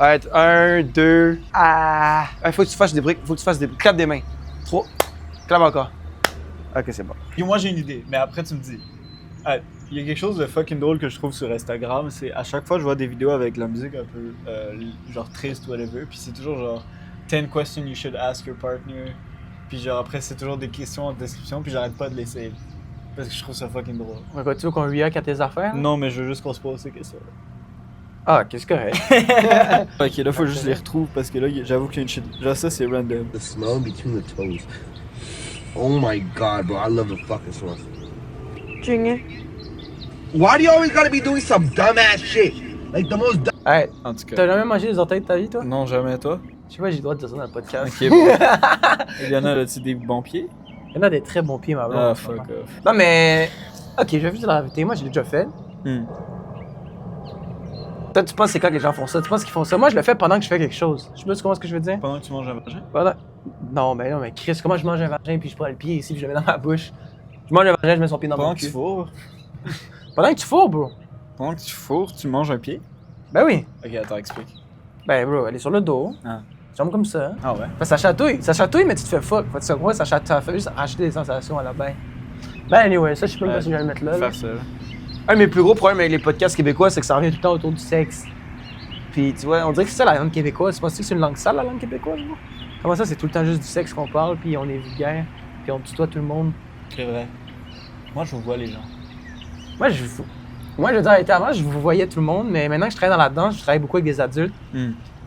Arrête, 1, 2. Ah! Faut que tu fasses des briques. Clappe des mains. 3. Clappe encore. Ok, c'est bon. Puis moi, j'ai une idée, mais après, tu me dis. Il y a quelque chose de fucking drôle que je trouve sur Instagram, c'est à chaque fois je vois des vidéos avec de la musique un peu genre triste, whatever, puis c'est toujours genre 10 questions you should ask your partner, puis genre après c'est toujours des questions en description, puis j'arrête pas de les save. Parce que je trouve ça fucking drôle. Ouais, quoi, tu veux qu'on react à tes affaires? Non, mais je veux juste qu'on se pose ces questions. Ah, qu'est-ce que c'est correct? Ok, là faut juste les retrouve parce que là j'avoue qu'il y a une shit. Genre ça c'est random. The smell between the toes. Oh my god, bro, I love the fucking smell. Junior. Why do you always gotta be doing some dumbass shit? Like the most dumb. Hey, En tout cas. t'as jamais mangé les orteils de ta vie, toi? Non, jamais toi. Je sais pas, j'ai le droit de dire ça dans le podcast. Ok, bon. Eliana, as-tu des bons pieds? Il y en a des très bons pieds, ma blonde. Ah, fuck off. Non, mais. Ok, je vais vous dire la vérité. Moi, je l'ai déjà fait. Toi, tu penses c'est quand que les gens font ça? Tu penses qu'ils font ça? Moi, je le fais pendant que je fais quelque chose. Je sais pas si tu comprends ce que je veux dire? Pendant que tu manges un vagin? Pendant... Non, mais Chris, comment je mange un vagin puis je prends le pied ici puis je le mets dans ma bouche? Je mange un vagin, je mets son pied dans Pendant mon que cul. tu fourres? Pendant que tu fourres, bro. Pendant que tu fourres, tu manges un pied? Ben oui. Ok, attends, explique. Ben, bro, elle est sur le dos. Ah. Tu tombes comme ça. Ah ouais? Ben, ça chatouille, mais tu te fais fuck. Fait que ça, ouais, ça fait juste racheter des sensations à la bain. Ben, anyway, ça, je sais pas si je vais le mettre là. Faire ça. Un de mes plus gros problèmes avec les podcasts québécois, c'est que ça revient tout le temps autour du sexe. Puis, tu vois, on dirait que c'est ça la langue québécoise. Tu penses que c'est une langue sale, la langue québécoise, bro? Comment ça, c'est tout le temps juste du sexe qu'on parle, puis on est vulgaire, puis on tutoie tout le monde? C'est vrai. Moi, je vous vois les gens. Moi, je veux dire, avant, je vous voyais tout le monde, mais maintenant que je travaille dans la danse, je travaille beaucoup avec des adultes.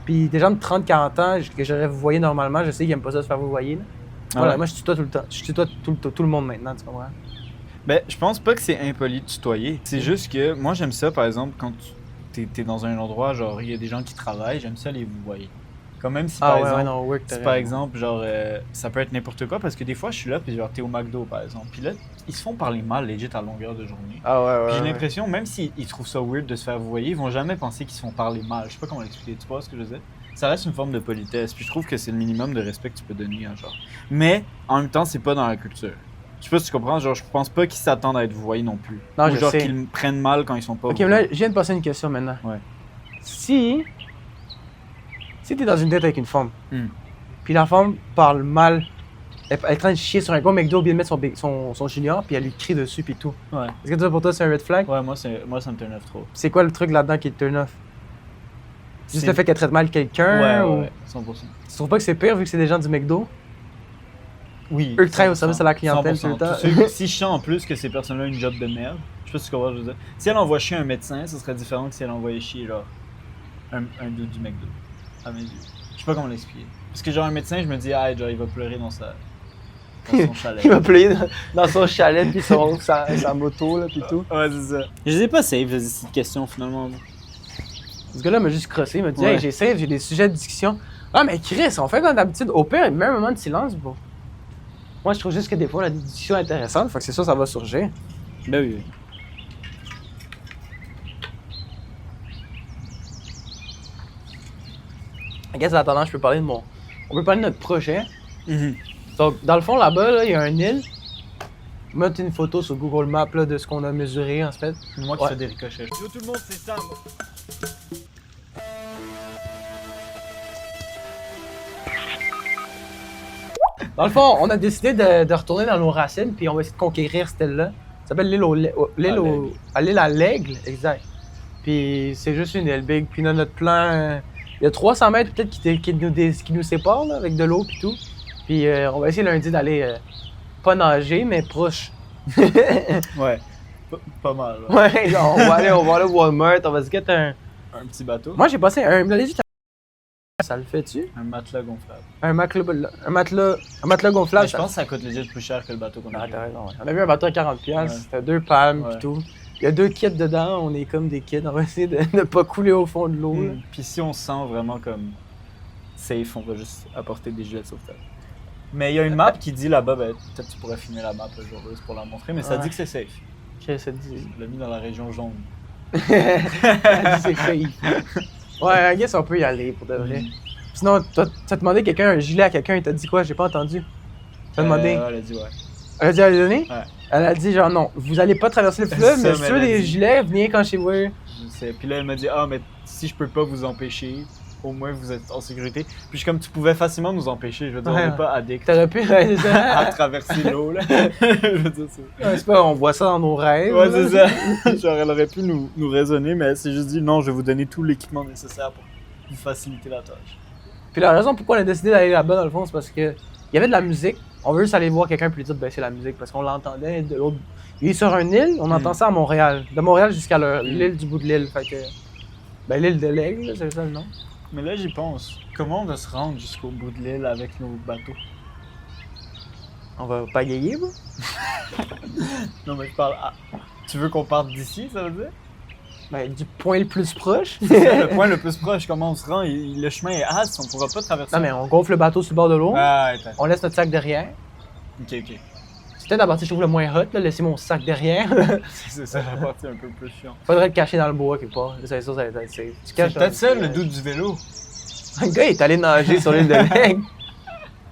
Puis des gens de 30-40 ans que j'aurais vous voyé normalement, je sais qu'ils aiment pas ça se faire vous voyer. Voilà, ouais. moi, je tutoie tout le temps. Je tutoie tout le monde maintenant, tu comprends? Ben, je pense pas que c'est impoli de tutoyer. C'est juste que moi, j'aime ça, par exemple, quand t'es dans un endroit, genre, il y a des gens qui travaillent, j'aime ça les vous voyer. Comme même si, par exemple, si par exemple, genre, ça peut être n'importe quoi, parce que des fois, je suis là, puis genre, t'es au McDo, par exemple. Puis là, ils se font parler mal, legit, à longueur de journée. Ah ouais. Puis j'ai l'impression, même s'ils trouvent ça weird de se faire vous voyer, ils vont jamais penser qu'ils se font parler mal. Je sais pas comment l'expliquer, tu vois ce que je veux dire? Ça reste une forme de politesse, puis je trouve que c'est le minimum de respect que tu peux donner, hein, genre. Mais, en même temps, c'est pas dans la culture. Je sais pas si tu comprends, genre, je pense pas qu'ils s'attendent à être vous voyés non plus. Non, ou genre sais. qu'ils me prennent mal quand ils sont pas Ok, mais là, je viens de passer une question maintenant. Ouais. Si t'es dans une date avec une femme, puis la femme parle mal, elle est en train de chier sur un gros McDo, bien de mettre son junior, puis elle lui crie dessus, puis tout. Ouais. Est-ce que pour toi, c'est un red flag? Ouais, moi, ça me turn off trop. C'est quoi le truc là-dedans qui te turn off? Juste le fait qu'elle traite mal quelqu'un? Ouais, 100%. Tu trouves pas que c'est pire vu que c'est des gens du McDo? Oui. Eux qui travaillent au service à la clientèle 100%. tout le temps. Si je sens en plus que ces personnes-là ont une job de merde, je sais pas si tu comprends ce que je veux dire. Si elle envoie chier un médecin, ce serait différent que si elle envoyait chier, genre, un dude du McDo, à mes yeux. Je sais pas comment l'expliquer. Parce que, genre, un médecin, je me dis, ah, genre, il va pleurer dans son chalet. Il va pleurer dans son chalet, puis sa moto, là, puis tout. Ouais, c'est ça. Je les ai pas save, ces questions, finalement. Ce gars-là m'a juste crossé, il m'a dit, Ouais. hey, j'ai save, j'ai des sujets de discussion. Ah, mais Chris, on fait comme d'habitude. Au pire, même un moment de silence, bro. Moi, je trouve juste que des fois, on a des discussions intéressantes, fait que c'est sûr, ça va surgir. Ben oui. Regarde, en attendant, je peux parler de mon. On peut parler de notre projet. Donc, dans le fond, là-bas, là, il y a un île. Mettre une photo sur Google Maps là, de ce qu'on a mesuré, en fait. Moi qui Ouais. fais des ricochets. Yo tout le monde, c'est Sam. Dans le fond, on a décidé de retourner dans nos racines, puis on va essayer de conquérir cette île-là. Ça s'appelle l'île à l'aigle, exact. Puis c'est juste une île big. Puis notre plan, il y a 300 mètres peut-être qui nous séparent là, avec de l'eau puis tout. Puis on va essayer lundi d'aller, pas nager, mais proche. Ouais. Pas mal. Ouais. Ouais, genre, on va aller au Walmart, on va se get un... Un petit bateau. Moi j'ai passé un... Ça le fait-tu? Un matelas gonflable. Un matelas gonflable. Mais je pense que ça coûte legit plus cher que le bateau qu'on a Ah, pris. t'as raison, ouais. On a vu un bateau à 40$, Ouais. c'était 2 palmes Ouais. pis tout. Il y a 2 kits dedans, on est comme des kids, on va essayer de ne pas couler au fond de l'eau. là. Puis si on se sent vraiment comme safe, on va juste apporter des gilets de sauvetage. Mais il y a une map qui dit là-bas, ben, peut-être tu pourrais filmer la map un jour juste pour la montrer, mais ça Ouais. dit que c'est safe. Qu'est-ce que ça dit? Je l'ai mis dans la région jaune. Elle dit c'est safe. Ouais, I guess on peut y aller pour de vrai. Sinon, t'as demandé quelqu'un un gilet à quelqu'un, il t'a dit quoi? J'ai pas entendu. T'as demandé? Elle a dit ouais. Elle a dit à lui donner? Ouais. Elle a dit genre non, vous allez pas traverser le C'est fleuve, ça, mais si mais tu veux elle a des dit. gilets, venez quand chez vous. Je sais. Puis là, elle m'a dit, ah, mais si je peux pas vous empêcher, au moins vous êtes en sécurité. Puis comme tu pouvais facilement nous empêcher, je veux dire, on n'est pas addicts T'aurais pu à traverser l'eau, là. Je veux dire, c'est pas, on voit ça dans nos rêves. Ouais, c'est ça. Genre, elle aurait pu nous raisonner, mais elle s'est juste dit, non, je vais vous donner tout l'équipement nécessaire pour vous faciliter la tâche. Puis la raison pourquoi on a décidé d'aller là-bas, dans le fond, c'est parce que il y avait de la musique. On veut juste aller voir quelqu'un puis lui dire de baisser la musique parce qu'on l'entendait de l'autre. Il est sur une île, on entend ça à Montréal. De Montréal jusqu'à l'île du bout de l'île. Fait que. Ben, l'île de l'Aigle, c'est ça le nom. Mais là, j'y pense. Comment on va se rendre jusqu'au bout de l'île avec nos bateaux? On va pagayer, vous? Non, mais je parle. Tu veux qu'on parte d'ici, ça veut dire? Ben, du point le plus proche. C'est ça, le point le plus proche. Comment on se rend? Le chemin est hâte, on pourra pas traverser. Non, mais on gonfle le bateau sur le bord de l'eau. Ah, attends. On laisse notre sac derrière. Ok. C'est peut-être la partie que je trouve le moins hot, là, laisser mon sac derrière. C'est ça la partie un peu plus chiante. Faudrait le cacher dans le bois quelque part. Ça va être safe. C'est peut-être ça le doute du vélo. Un gars est allé nager sur l'île de l'Aigle.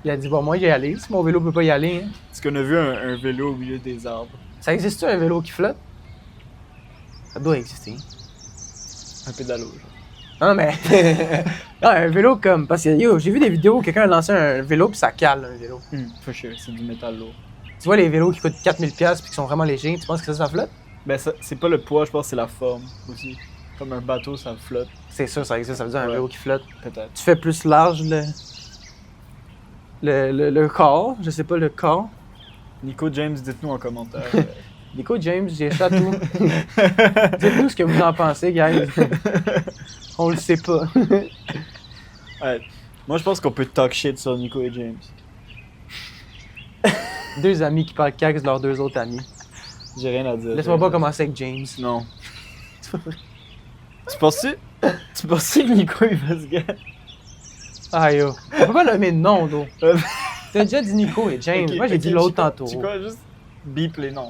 Il a dit, bon, moi, j'y aller. Si mon vélo peut pas y aller. Hein. Est-ce qu'on a vu un vélo au milieu des arbres? Ça existe-tu un vélo qui flotte? Ça doit exister. Un pédalo, genre. Non, mais. Non, un vélo comme. Parce que j'ai vu des vidéos où quelqu'un a lancé un vélo puis ça cale, un vélo. For sure, c'est du métal lourd. Tu vois les vélos qui coûtent 4000$ puis qui sont vraiment légers, tu penses que ça flotte? Ben, c'est pas le poids, je pense que c'est la forme aussi. Comme un bateau, ça flotte. C'est sûr, ça existe, ça veut dire un vélo qui flotte. Peut-être. Tu fais plus large le corps, je sais pas le corps. Nico James, dites-nous en commentaire. Nico James, j'ai ça tout. Dites-nous ce que vous en pensez, guys. On le sait pas. Ouais. Moi, je pense qu'on peut talk shit sur Nico et James. Deux amis qui parlent cax de leurs deux autres amis. J'ai rien à dire. Laisse-moi pas commencer avec James. Non. Tu penses que Nico il va se gagner? Ah yo. On peut pas nommer de nom, d'eau. T'as déjà dit Nico et James. Moi, j'ai dit l'autre tantôt. Tu quoi, juste beep les noms.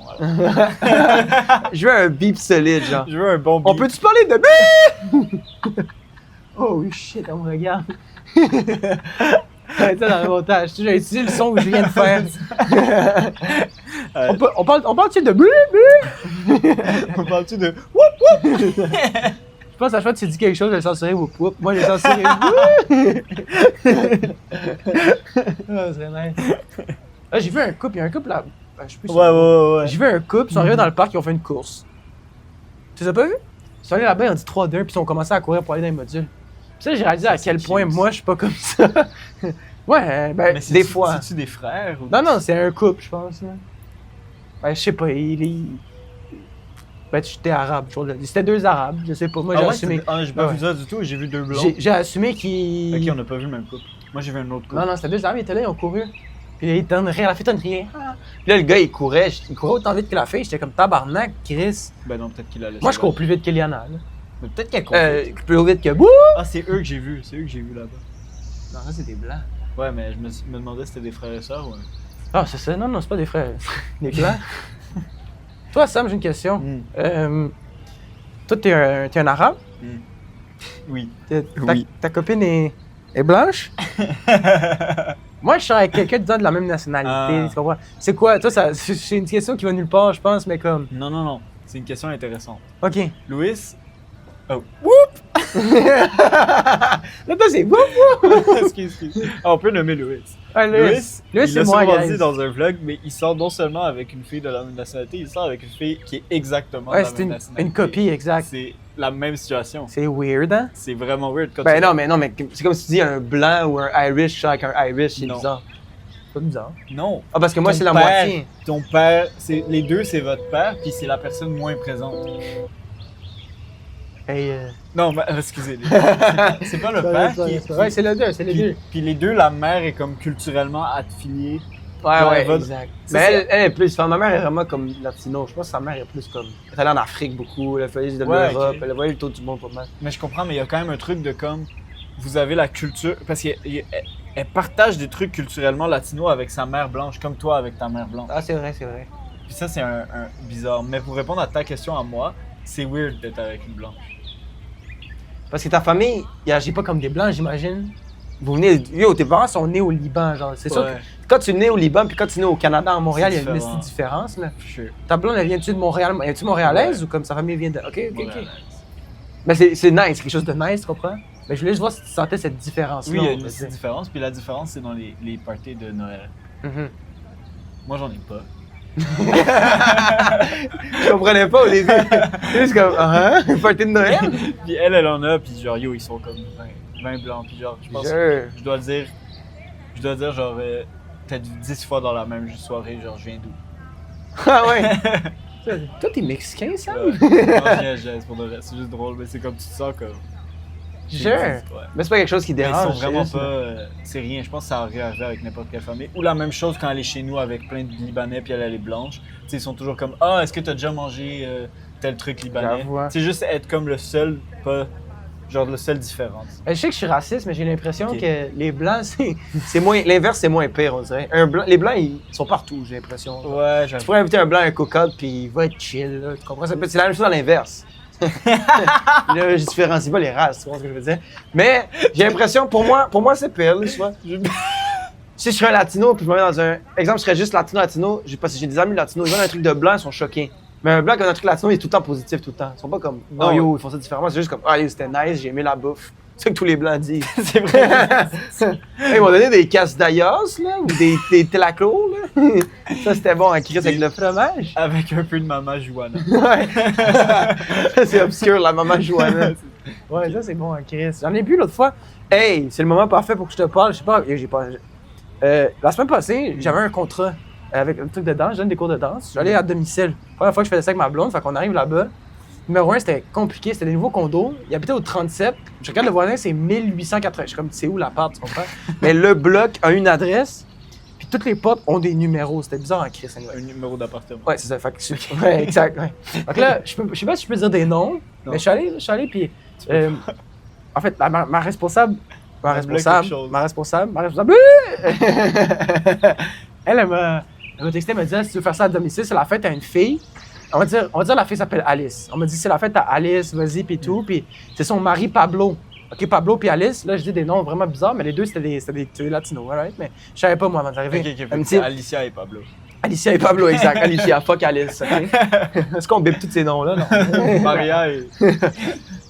Je veux un beep solide, genre. Je veux un bon beep. On peut-tu parler de beep? Oh shit, on me regarde. Ça dans le montage. J'ai utilisé le son que je viens de faire. On parle-tu de beep? On parle-tu de whoop whoop? Je pense à chaque fois que tu dis quelque chose, je vais censurer whoop whoop. Moi, je vais censurer whoop. Oh, c'est nice. Ah, j'ai vu un couple, il y a un couple là. Ben, je sais plus si ouais. J'ai vu un couple, ils sont arrivés dans le parc, ils ont fait une course. Tu les as pas vus? Ils sont allés là-bas, ils ont dit 3-2, puis ils ont commencé à courir pour aller dans les modules. Puis ça, j'ai réalisé à quel point moi, je suis pas comme ça. Ouais, ben, des fois. C'est-tu des frères? Ou Non, c'est un couple, je pense. Là. Ben, je sais pas, Ben, j'étais arabe, c'était deux arabes, je sais pas. Moi, j'ai assumé. J'ai pas vu ça du tout, j'ai vu deux blonds. J'ai assumé qu'ils. Ok, on n'a pas vu le même couple. Moi, j'ai vu un autre couple. Non, c'était deux arabes, ils étaient là, ils ont couru. Puis là, ils donnent rien, la fille donne rien. Puis là, le gars, il courait autant vite que la fille, j'étais comme tabarnak, Chris. Ben non, peut-être qu'il a laissé. Moi, je cours plus vite que Liana, là. Mais peut-être qu'elle court. Plus vite que Bouh! Ah, c'est eux que j'ai vu, là-bas. Non, ça, c'est des blancs. Ouais, mais je me demandais si c'était des frères et sœurs ou. Ah, c'est ça, non, c'est pas des frères. Des blancs. Toi, Sam, j'ai une question. Toi, t'es un arabe? Oui. Ta copine est blanche? Moi, je suis avec quelqu'un de la même nationalité, tu comprends? C'est quoi? Toi, c'est une question qui va nulle part, je pense, mais comme... Non. C'est une question intéressante. OK. Louis? Oh. Whoop! Là, toi, c'est whoop! Excuse. On peut nommer Louis. Ouais, Louis, c'est moi, il a dit dans un vlog, mais il sort non seulement avec une fille de la même nationalité, il sort avec une fille qui est exactement de la même nationalité. Une copie exacte. C'est la même situation. C'est weird, hein? C'est vraiment weird. Ben non, mais c'est comme si tu dis un blanc ou un Irish avec un Irish, c'est bizarre. C'est pas bizarre. Non. Ah, parce que moi, c'est la moitié. Ton père, les deux, c'est votre père, puis c'est la personne moins présente. Hey, Non, mais excusez. C'est pas le père qui est... Ouais, c'est les deux. Puis les deux, la mère est comme culturellement affiliée. Ouais, exact. Mais elle est plus... Enfin, ma mère est vraiment comme latino. Je pense que sa mère est plus comme... Elle est allée en Afrique beaucoup, elle a fait de l'Europe, elle a voyé le tour du monde pas mal. Mais je comprends, mais il y a quand même un truc de comme... Vous avez la culture... Parce qu'elle partage des trucs culturellement latinos avec sa mère blanche, comme toi avec ta mère blanche. Ah, c'est vrai. Puis ça, c'est un bizarre. Mais pour répondre à ta question à moi, c'est weird d'être avec une blanche. Parce que ta famille, ils agissent pas comme des blancs, j'imagine. Vous venez... tes parents sont nés au Liban, genre. C'est sûr que quand tu es né au Liban puis quand tu es né au Canada, en Montréal, il y a une petite différence, là. Sure. Ta blonde, elle vient-tu de Montréal? Es-tu montréalaise ou comme sa famille vient de... OK. Mais c'est nice, c'est quelque chose de nice, tu comprends? Mais je voulais juste voir si tu sentais cette différence-là. Oui, il y a une petite différence, puis la différence, c'est dans les parties de Noël. Moi, j'en ai pas. Je comprenais pas au début. C'est comme, party de Noël? Puis elle en a, puis genre, yo, ils sont comme 20 blancs, puis genre, je pense que je dois dire, genre, peut-être 10 fois dans la même soirée, genre, je viens d'où? Ah ouais? Toi, t'es mexicain, ça? Non, c'est pour de vrai, c'est juste drôle, mais c'est comme tu te sens comme... Mais c'est pas quelque chose qui dérange. Ils sont vraiment pas... c'est rien, je pense que ça aurait à voir avec n'importe quelle famille. Ou la même chose quand elle est chez nous avec plein de Libanais, puis elle est blanche. T'sais, ils sont toujours comme « Ah, est-ce que t'as déjà mangé tel truc libanais? » C'est juste être comme le seul, pas... Genre le seul différent. Je sais que je suis raciste, mais j'ai l'impression que les blancs, c'est moins... L'inverse, c'est moins pire, on dirait. Les blancs, ils sont partout, j'ai l'impression. Ouais, j'avoue. Tu pourrais inviter un blanc à un cook-out, puis il va être chill, là, tu comprends? C'est la même chose à l'inverse. Là, je différencie pas les races, tu vois ce que je veux dire. Mais j'ai l'impression, pour moi c'est pire, tu vois. Si je serais un latino, puis je me mets dans un... Exemple, je serais juste latino, parce que j'ai des amis latinos, ils ont un truc de blanc, ils sont choqués. Mais un blanc qui a un truc latino, il est tout le temps positif, tout le temps. Ils sont pas comme, oh yo, ils font ça différemment, c'est juste comme, ah yo, c'était nice, j'ai aimé la bouffe. C'est ça que tous les blancs disent. C'est vrai. Ils m'ont donné des casdayas, là, ou des telaclos, là. Ça, c'était bon à Chris avec le fromage. Avec un peu de Mama Joanna. Ouais. C'est obscur, la Mama Joanna. Ouais, ça, c'est bon à Chris. J'en ai bu l'autre fois. Hey, c'est le moment parfait pour que je te parle. Je sais pas, j'ai pas... la semaine passée, j'avais un contrat avec un truc de danse. Je donne des cours de danse. J'allais à domicile. La première fois que je faisais ça avec ma blonde, fait qu'on arrive là-bas. Numéro 1, c'était compliqué, c'était des nouveaux condos. Il habitait au 37. Je regarde le voisin, c'est 1880. Je suis comme, c'est où l'appart, tu comprends? Mais le bloc a une adresse, puis toutes les portes ont des numéros. C'était bizarre en Christ. Un numéro d'appartement. Ouais, c'est ça. Fait que, ouais, exact. Ouais. Donc là, je sais pas si je peux dire des noms, mais je suis allé, puis. En fait, ma responsable. Elle m'a texté, elle m'a dit, si tu veux faire ça à domicile, c'est la fête à une fille. On va dire la fille s'appelle Alice. On m'a dit c'est la fête à Alice, vas-y, puis tout. Puis c'est son mari Pablo. OK, Pablo puis Alice. Là, je dis des noms vraiment bizarres, mais les deux, c'était des latinos, right? Mais je savais pas, moi, avant d'arriver. OK, c'est Alicia et Pablo. Alicia et Pablo, exact. Alicia, fuck Alice, OK? Est-ce qu'on bip tous ces noms-là? Non.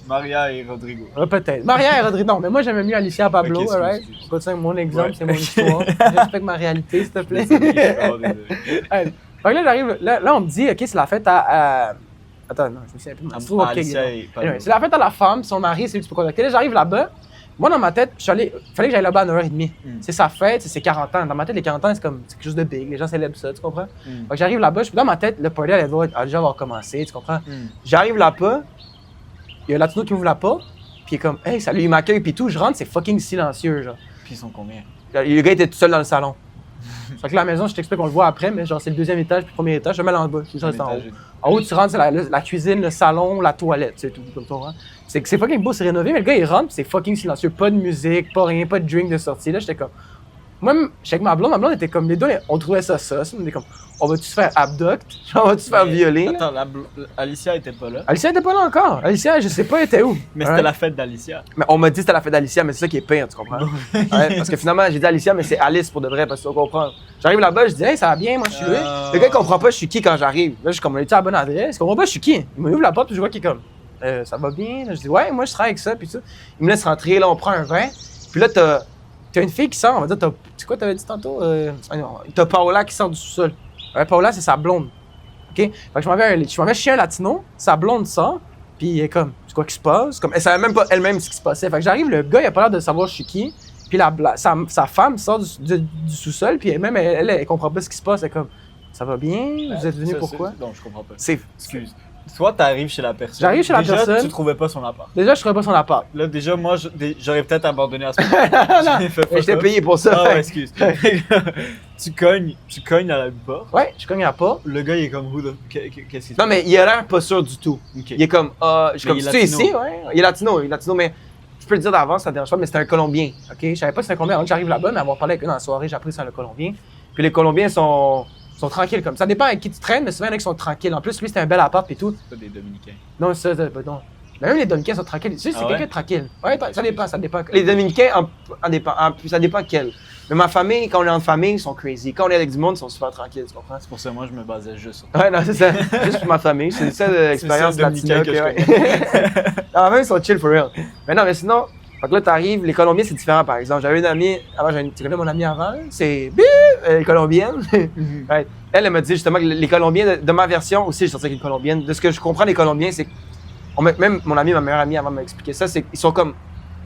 Maria et Rodrigo. Peut-être. Maria et Rodrigo. Non, mais moi, j'aimais mieux Alicia et Pablo, okay, right? Je continue mon exemple, c'est mon histoire. Je respecte ma réalité, s'il te plaît. Donc là, j'arrive, là, on me dit, OK, c'est la fête à... Attends, non, je me souviens plus. Anyway, c'est la fête à la femme, son mari, c'est lui que tu peux contacter. Là, j'arrive là-bas. Moi, dans ma tête, il fallait que j'aille là-bas à 9h30. C'est sa fête, c'est ses 40 ans. Dans ma tête, les 40 ans, c'est quelque chose de big. Les gens célèbrent ça, tu comprends? Donc j'arrive là-bas, dans ma tête, le party allait déjà avoir commencé, tu comprends? J'arrive là-bas, il y a un latino qui m'ouvre la porte, puis il est comme, hey, salut, il m'accueille, puis tout. Je rentre, c'est fucking silencieux, genre. Puis ils sont combien? Le gars était tout seul dans le salon. Fait que la maison, je t'explique, on le voit après, mais genre c'est le deuxième étage puis le premier étage, je mets là en bas, je suis juste en haut. En haut, tu rentres, c'est la cuisine, le salon, la toilette, c'est tout, comme ça. Hein? C'est fucking beau, c'est rénové, mais le gars il rentre, c'est fucking silencieux, pas de musique, pas rien, pas de drink de sortie. Là, j'étais comme. Moi, j'étais avec ma blonde était comme, les deux, on trouvait ça, on était comme, on va-tu se faire abduct, on va-tu se faire violer? Attends, Alicia était pas là. Alicia était pas là encore. Alicia, je sais pas, elle était où. Mais c'était la fête d'Alicia. Mais on m'a dit que c'était la fête d'Alicia, mais c'est ça qui est pire, tu comprends? Ouais, parce que finalement, j'ai dit Alicia, mais c'est Alice pour de vrai, parce que tu vas comprendre. J'arrive là-bas, je dis, hey, ça va bien, moi, je suis là. Le gars, il comprend pas, je suis qui quand j'arrive. Là, je suis comme, on est à la bonne adresse? Il comprend pas, je suis qui? Il m'ouvre la porte, puis je vois qu'il est comme, ça va bien? Là, je dis, ouais, moi, je travaille avec ça, puis ça. Il me laisse rentrer, là, on prend un vin. Puis là, t'as une fille qui sort, on va dire, c'est quoi t'avais dit tantôt? T'as Paola qui sort du sous-sol. Paola, c'est sa blonde. OK? Fait que je m'en vais chez un latino, sa blonde sort, puis il est comme, c'est quoi qui se passe? Comme, elle savait même pas elle-même ce qui se passait. Fait que j'arrive, le gars, il a pas l'air de savoir je suis qui. Puis sa femme sort du sous-sol, puis même elle comprend pas ce qui se passe. Elle est comme, ça va bien? Vous êtes venu pourquoi? Non, je comprends pas. Excuse. Toi, t'arrives chez la personne. J'arrive chez la personne. Déjà, tu trouvais pas son appart. Déjà, je trouvais pas son appart. Là, déjà, moi, j'aurais peut-être abandonné à ce moment-là. Non, je t'ai payé pour ça. Ah ouais, excuse. tu cognes à la porte. Ouais, je cogne à la porte. Le gars, il est comme, qu'est-ce qu'il Non, mais il a l'air pas sûr du tout. Okay. Il est comme, je suis comme, tu es ici? Ouais. Il est latino, mais je peux le dire d'avance, ça ne dérange pas, mais c'est un Colombien. OK? Je savais pas si c'était un Colombien. Avant que j'arrive là-bas, mais avoir parlé avec eux dans la soirée, j'ai appris que c'est un Colombien. Puis les Colombiens sont tranquilles comme ça. Ça dépend avec qui tu traînes, mais souvent, il y en a qui sont tranquilles. En plus, lui, c'était un bel appart et tout. C'est pas des Dominicains. Non, non. Mais même les Dominicains sont tranquilles. Tu sais, c'est quelqu'un de tranquille. Ouais, ça dépend. Les Dominicains, ça dépend quel. Mais ma famille, quand on est en famille, ils sont crazy. Quand on est avec du monde, ils sont super tranquilles, tu comprends? C'est pour ça que moi, je me basais juste sur Ouais, non, c'est ça. Juste pour ma famille. C'est ça l'expérience latino que je connais. Non, même, ils sont chill for real. Mais non, mais sinon, Fait que là, t'arrives, les Colombiens, c'est différent, par exemple. J'avais une amie, tu connais mon amie avant? C'est colombienne. Ouais. Elle m'a dit justement que les Colombiens, de ma version aussi, je sortais avec une Colombienne. De ce que je comprends des Colombiennes, c'est même mon ami, ma meilleure amie avant m'a expliqué ça, c'est qu'ils sont comme,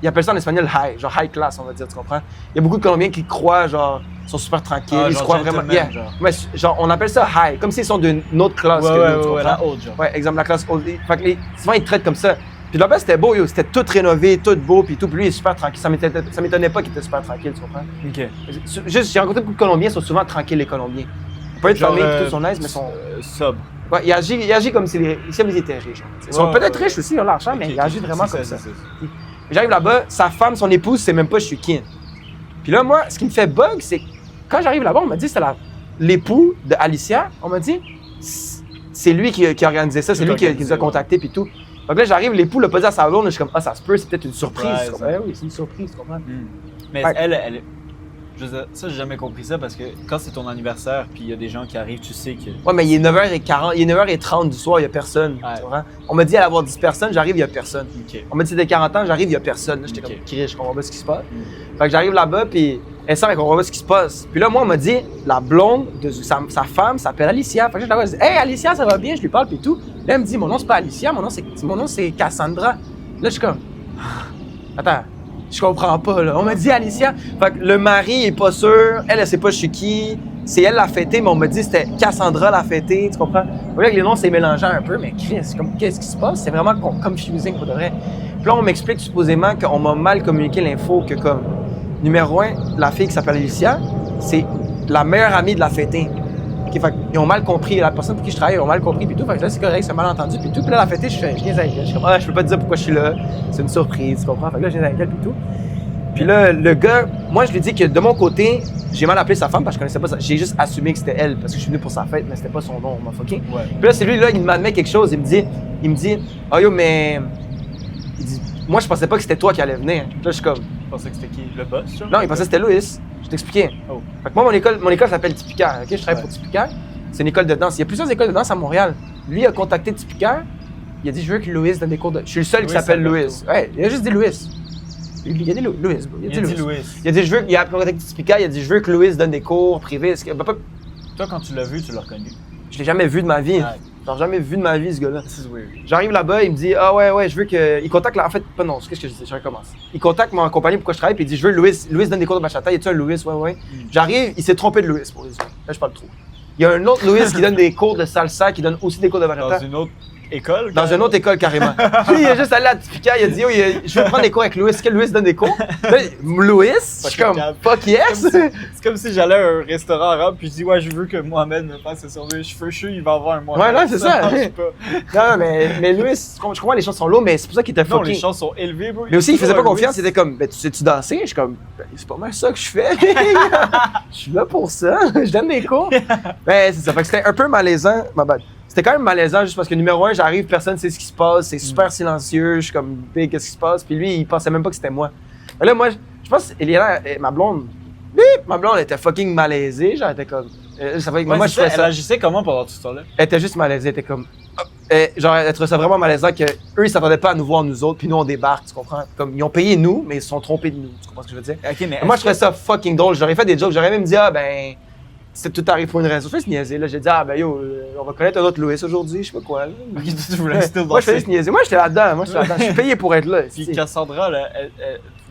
ils appellent ça en espagnol high, genre high class, on va dire, tu comprends? Il y a beaucoup de Colombiens qui croient, genre, sont super tranquilles, ils se croient vraiment. Yeah. Genre, on appelle ça high, comme s'ils sont d'une autre classe que nous, tu comprends? La haute, genre. Ouais, exemple, la classe haute. Fait que souvent, ils te traitent comme ça. Puis là-bas, c'était beau, c'était tout rénové, tout beau, puis tout. Puis lui, il est super tranquille. Ça m'étonnait pas qu'il était super tranquille, tu comprends? OK. Juste, j'ai rencontré beaucoup de Colombiens, ils sont souvent tranquilles, les Colombiens. Ils peuvent être familles, tous sont nice, mais sont. Sobre. Ouais, il agit comme s'ils étaient riches. Ils sont peut-être riches aussi, ils ont l'argent, mais il agit vraiment comme ça. J'arrive là-bas, sa femme, son épouse, c'est même pas je suis qui. Puis là, moi, ce qui me fait bug, c'est quand j'arrive là-bas, on m'a dit c'était l'époux de Alicia. On m'a dit c'est lui qui a organisé ça, c'est lui qui nous a contactés puis tout. Donc là, j'arrive, l'époux l'a pas dit à sa blonde, je suis comme ça se peut, c'est peut-être une surprise. Oui, c'est une surprise, tu comprends? Mais elle je veux dire, ça, j'ai jamais compris ça parce que quand c'est ton anniversaire puis il y a des gens qui arrivent, tu sais que. Ouais, mais il est 9h40, il est 9h30 du soir, il y a personne. Tu comprends? On m'a dit à avoir 10 personnes, j'arrive, il y a personne. Okay. On m'a dit c'était 40 ans, j'arrive, il y a personne. J'étais comme je comprends pas ce qui se passe. Fait que j'arrive là-bas, puis elle sent qu'on comprend pas ce qui se passe. Puis là, moi, on m'a dit, la blonde de sa femme s'appelle Alicia. Fait que je dis, hey Alicia, ça va bien, je lui parle, puis tout. Là, elle me dit, mon nom c'est pas Alicia, mon nom c'est Cassandra. Là, je suis comme, attends. Je comprends pas, là. On m'a dit Alicia. Fait que le mari est pas sûr. Elle sait pas je suis qui. C'est elle la fêtée, mais on m'a dit c'était Cassandra la fêtée. Tu comprends? Vous voyez que les noms, c'est mélangeant un peu, mais Chris, qu'est-ce qui se passe? C'est vraiment confusing pour de vrai. Puis là, on m'explique supposément qu'on m'a mal communiqué l'info que, comme, numéro 1, la fille qui s'appelle Alicia, c'est la meilleure amie de la fêtée. Okay, fait ils ont mal compris, la personne pour qui je travaille, ils ont mal compris, puis tout. Fait que là, c'est correct, c'est mal entendu, puis tout. Puis là, la fêtée, je viens avec elle. Je suis comme, je peux pas te dire pourquoi je suis là. C'est une surprise, tu comprends? Fait que là, je viens avec elle, puis tout. Puis là, le gars, moi, je lui dis que de mon côté, j'ai mal appelé sa femme parce que je connaissais pas ça. J'ai juste assumé que c'était elle parce que je suis venu pour sa fête, mais c'était pas son nom, on m'a fucké. Ouais. Puis là, c'est lui, là, il m'admet quelque chose. Il me dit, oh yo, mais. Il dit, moi, je pensais pas que c'était toi qui allais venir. Puis là, je suis comme. Tu pensais que c'était qui? Le boss, genre? Non, il pensait que c'était Louis. Je t'expliquais. Oh. Fait que moi, mon école s'appelle Tipica. OK? Je travaille pour Tipica. C'est une école de danse. Il y a plusieurs écoles de danse à Montréal. Lui, il a contacté Tipica. Il a dit, je veux que Louis donne des cours de. Je suis le seul qui s'appelle Louis. Ouais, il a juste dit Louis. Il a dit Louis. Il a contacté Tipica. Il a dit, je veux que Louis donne des cours privés. Toi, quand tu l'as vu, tu l'as reconnu? Je l'ai jamais vu de ma vie. Genre, jamais vu de ma vie, ce gars-là. J'arrive là-bas, il me dit, ah ouais, je veux que. Il contacte en fait, pas non, qu'est-ce que je dis? Je recommence. Il contacte mon compagnie pourquoi je travaille, puis il dit, je veux Louis donne des cours de bachata. Y a-tu un Louis? Ouais. J'arrive, il s'est trompé de Louis, pour les autres. Là, je parle trop. Il y a un autre Louis qui donne des cours de salsa, qui donne aussi des cours de bachata. Dans une autre école? Dans une autre école, carrément. Puis il est juste allé à Tipica, il a dit, je veux prendre des cours avec Louis. Est-ce que Louis donne des cours? Là, Louis, je suis comme, fuck yes! C'est comme si j'allais à un restaurant arabe, puis je dis, ouais, je veux que Mohamed me fasse ses servir cheveux chauds, il va avoir un Mohamed. Ouais, non, c'est ça. Non, mais Louis, je comprends, les choses sont lourdes, mais c'est pour ça qu'il était fucking. Non, les choses sont élevées, bro. Mais aussi, il faisait pas confiance, il était comme, ben, tu sais-tu danser? Je suis comme, ben, c'est pas mal ça que je fais. Je suis là pour ça, je donne des cours. Ben, c'est ça, fait que c'était un peu malaisant, ma bad. C'était quand même malaisant juste parce que numéro 1, j'arrive, personne ne sait ce qui se passe, c'est super silencieux, je suis comme, big, qu'est-ce qui se passe? Puis lui, il pensait même pas que c'était moi. Mais là, moi, je pense, Eliana, ma blonde était fucking malaisée, genre, elle était comme. Ça fait, moi, je fais ça. Elle agissait comment pendant tout ce temps-là? Elle était juste malaisée, elle était comme. Genre, elle trouvait ça vraiment malaisant qu'eux, ils s'attendaient pas à nous voir, nous autres, puis nous, on débarque, tu comprends? Comme, ils ont payé nous, mais ils se sont trompés de nous, tu comprends ce que je veux dire? Okay, mais moi, je trouvais ça fucking drôle, j'aurais fait des jokes, j'aurais même dit, ben. C'est tout arrive pour une raison. Je fais se niaiser. Là, j'ai dit, ben yo, on va connaître un autre Louis aujourd'hui, je sais pas quoi. Là. Okay, tu voulais still moi, je fais se niaiser. Moi, j'étais là-dedans. Je suis payé pour être là. Puis Cassandra,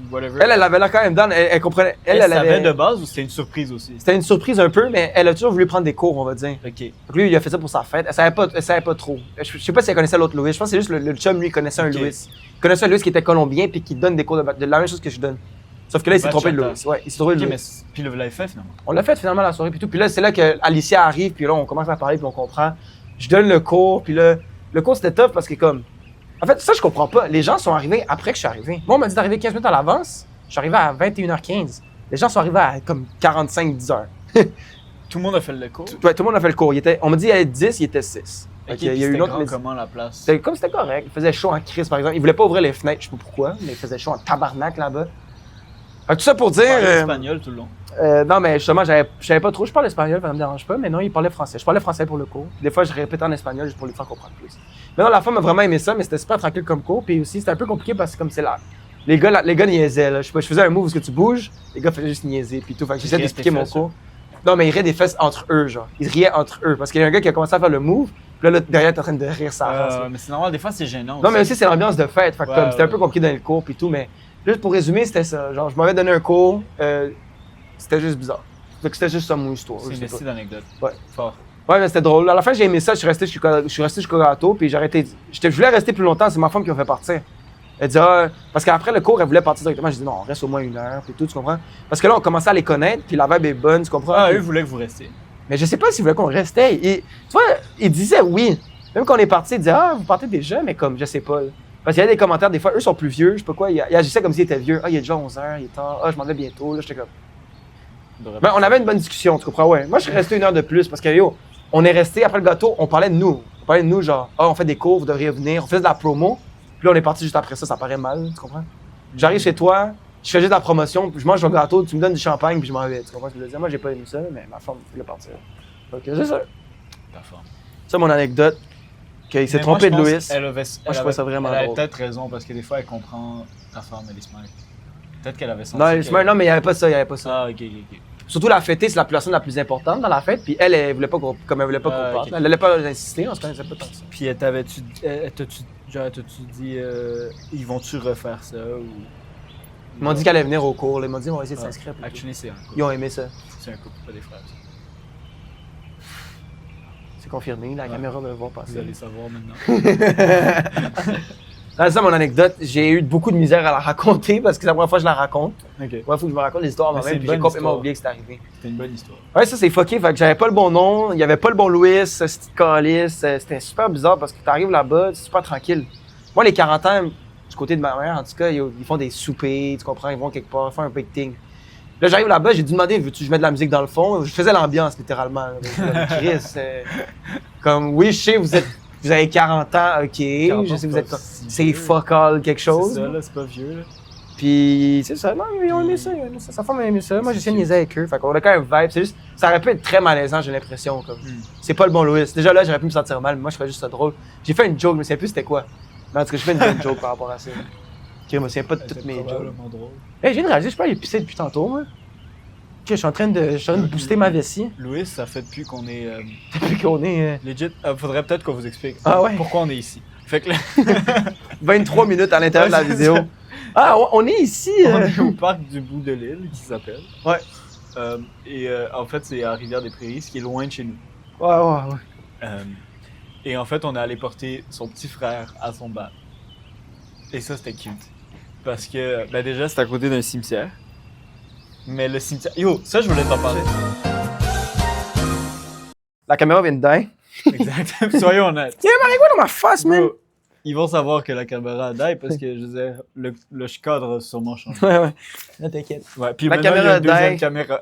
whatever. Elle avait l'air quand même down. Elle comprenait. Elle savait de base ou c'était une surprise aussi? C'était une surprise un peu, mais elle a toujours voulu prendre des cours, on va dire. OK. Donc lui, il a fait ça pour sa fête. Elle savait pas trop. Je sais pas si elle connaissait l'autre Louis. Je pense que c'est juste le chum, lui, connaissait un Louis. Il connaissait un Louis qui était colombien puis qui donne des cours de la même chose que je donne. Sauf que là, il s'est trompé de Louis. Ouais, il s'est trompé de Louis. Puis vous l'avez fait finalement? On l'a fait finalement la soirée puis tout. Puis là, c'est là que Alicia arrive, puis là, on commence à parler, puis on comprend. Je donne le cours, puis là, le cours c'était tough parce que comme. En fait, ça, je comprends pas. Les gens sont arrivés après que je suis arrivé. Moi, on m'a dit d'arriver 15 minutes à l'avance. Je suis arrivé à 21h15. Les gens sont arrivés à comme 45-10 heures. Tout le monde a fait le cours? Ouais, tout le monde a fait le cours. On m'a dit il y avait 10, il était 6. Okay, il y a eu une autre. Comment la place? C'était correct. Il faisait chaud en crise, par exemple. Ils voulaient pas ouvrir les fenêtres, je sais pas pourquoi, mais il faisait chaud en tabarnak là-bas. Tout ça pour dire. Tu parlais espagnol tout le long? Non, mais justement, je savais pas trop. Je parle espagnol, ça me dérange pas, mais non, il parlait français. Je parlais français pour le cours. Des fois, je répétais en espagnol juste pour lui faire comprendre plus. Mais non, la femme a vraiment aimé ça, mais c'était super tranquille comme cours. Puis aussi, c'était un peu compliqué parce que comme c'est là. Les gars niaisaient, là. Je faisais un move parce que tu bouges, les gars faisaient juste niaiser, puis tout. Fait que j'essayais d'expliquer mon cours. Non, mais ils riaient des fesses entre eux, genre. Ils riaient entre eux. Parce qu'il y a un gars qui a commencé à faire le move, puis là, derrière, t'es en train de rire sa race. Mais c'est normal, des fois, c'est gênant. Non, mais aussi, c'est l'ambiance de fête. Fait que comme c'était un peu compliqué dans le cours, puis tout. Mais juste pour résumer, c'était ça. Genre, je m'avais donné un cours, c'était juste bizarre. Fait que c'était juste ça, mon histoire. C'est une petite anecdote. Ouais. Fort. Ouais, mais c'était drôle. À la fin, j'ai aimé ça. Je suis resté jusqu'au gâteau, puis j'ai arrêté. Je voulais rester plus longtemps, c'est ma femme qui m'a fait partir. Elle dit, parce qu'après le cours, elle voulait partir directement. J'ai dit, non, on reste au moins 1 heure, puis tout, tu comprends? Parce que là, on commençait à les connaître, puis la vibe est bonne, tu comprends? Ah, eux voulaient que vous restiez. Mais je sais pas s'ils voulaient qu'on restait. Tu vois, ils disaient oui. Même quand on est parti, ils disaient, vous partez déjà, mais comme, je sais pas. Là. Parce qu'il y a des commentaires, des fois, eux sont plus vieux, je sais pas quoi. Ils agissaient comme s'ils étaient vieux. Il est déjà 11 h, il est tard. Je m'en vais bientôt. Là, j'étais comme. Ben, on avait une bonne discussion, tu comprends? Ouais. Moi, je suis resté 1 heure de plus parce que, on est resté, après le gâteau, on parlait de nous. On parlait de nous, genre, on fait des cours, vous devriez venir. On faisait de la promo. Puis là, on est parti juste après ça paraît mal, tu comprends? J'arrive chez toi, je fais juste de la promotion, puis je mange mon gâteau, tu me donnes du champagne, puis je m'en vais. Tu comprends ce que je veux dire? Moi, j'ai pas aimé ça, mais ma femme voulait partir. Donc, c'est ça. Parfait. Ça, mon anecdote, qu'il s'est trompé de Louis. Moi, je trouvais ça vraiment drôle. Elle avait peut-être raison, parce que des fois, elle comprend ta femme, elle est smart. Peut-être qu'elle avait senti. Non, elle est smart, non, mais il y avait pas ça, Ah, ok. Surtout la fêtée, c'est la personne la plus importante dans la fête, puis elle voulait pas qu'on parte. Okay. Elle allait pas insister, on se connaissait pas tant que ça. Puis t'as-tu dit, ils vont-tu refaire ça ou... Ils m'ont dit qu'elle allait venir au cours, ils m'ont dit on va essayer de s'inscrire. Actually, c'est un couple. Ils ont aimé ça. C'est un couple, pas des frères. C'est confirmé, la caméra va le voir passer. Vous allez savoir maintenant. C'est ça mon anecdote. J'ai eu beaucoup de misère à la raconter parce que c'est la première fois que je la raconte. Ok. Ouais, faut que je me raconte l'histoire moi-même, puis j'ai complètement oublié que c'était arrivé. C'était une bonne histoire. Ouais, ça c'est fucké, fait que j'avais pas le bon nom, il y avait pas le bon Louis, ce petit calice, c'était super bizarre parce que t'arrives là-bas, c'est super tranquille. Moi, les 40 ans, du côté de ma mère, en tout cas, ils font des soupers, tu comprends, ils vont quelque part, faire un peu de ting. Là, j'arrive là-bas, j'ai demandé, veux-tu que je mette de la musique dans le fond? Je faisais l'ambiance, littéralement. Chris, comme, oui, je sais, vous avez 40 ans, ok, je sais que vous êtes comme, c'est fuck all quelque chose. C'est ça, là, c'est pas vieux, là. Puis, c'est ça, non, ils ont aimé ça, sa femme a aimé ça. Moi, j'ai essayé de niaiser avec eux, fait qu'on a quand même vibe, c'est juste, ça aurait pu être très malaisant, j'ai l'impression, comme. C'est pas le bon Louis. Déjà là, j'aurais pu me sentir mal, mais moi, je fais juste ça drôle. J'ai fait une joke, mais je sais plus c'était quoi. Mais en tout cas, je fais une bonne joke par rapport à ça. Je me souviens pas de toutes mes jokes. Hey, j'ai réalisé, je peux aller pisser depuis tantôt, moi. Je suis en train de booster ma vessie. Louis, ça fait depuis qu'on est. Depuis qu'on est. Legit, faudrait peut-être qu'on vous explique pourquoi on est ici. Fait que là... 23 minutes à l'intérieur de la vidéo. Ah, on est ici. On est au parc du bout de l'île, qui s'appelle. Ouais. En fait, c'est à Rivière-des-Prairies, ce qui est loin de chez nous. Ouais. Et en fait, on est allé porter son petit frère à son bal. Et ça, c'était cute. Parce que, ben déjà, c'est à côté d'un cimetière. Mais le cimetière... Yo, ça, je voulais t'en parler. La caméra vient de dingue. Exact. Soyons honnêtes. Il y a un quoi dans ma face, man? Ils vont savoir que la caméra a die parce que, je veux dire, le cadre a sûrement changé. Ouais. Là, t'inquiète. Ouais, puis la maintenant, caméra il y a une deuxième caméra.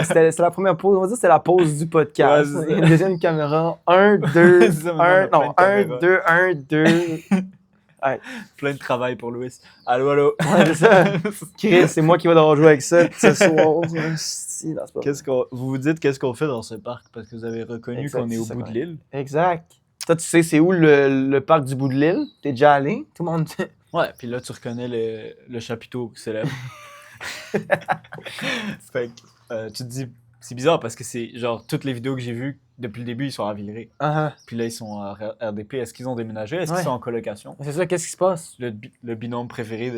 C'était la première pause. On va dire que c'était la pause du podcast. Ouais, une deuxième caméra. 1, 2, 1. Non, 1, 2, 1, 2. Ouais. Plein de travail pour Louis. Allô? Ouais, c'est ça. Chris, c'est moi qui vais devoir jouer avec ça ce soir. Vous vous dites qu'est-ce qu'on fait dans ce parc parce que vous avez reconnu qu'on est au bout de l'île. Exact. Toi, tu sais c'est où le parc du bout de l'île? T'es déjà allé? Tout le monde sait. Ouais, puis là, tu reconnais le chapiteau célèbre. Fait que, tu te dis, c'est bizarre parce que c'est genre toutes les vidéos que j'ai vues depuis le début, ils sont à Villeray. Puis là, ils sont à RDP. Est-ce qu'ils ont déménagé? Est-ce qu'ils sont en colocation? C'est ça, qu'est-ce qui se passe? Le binôme préféré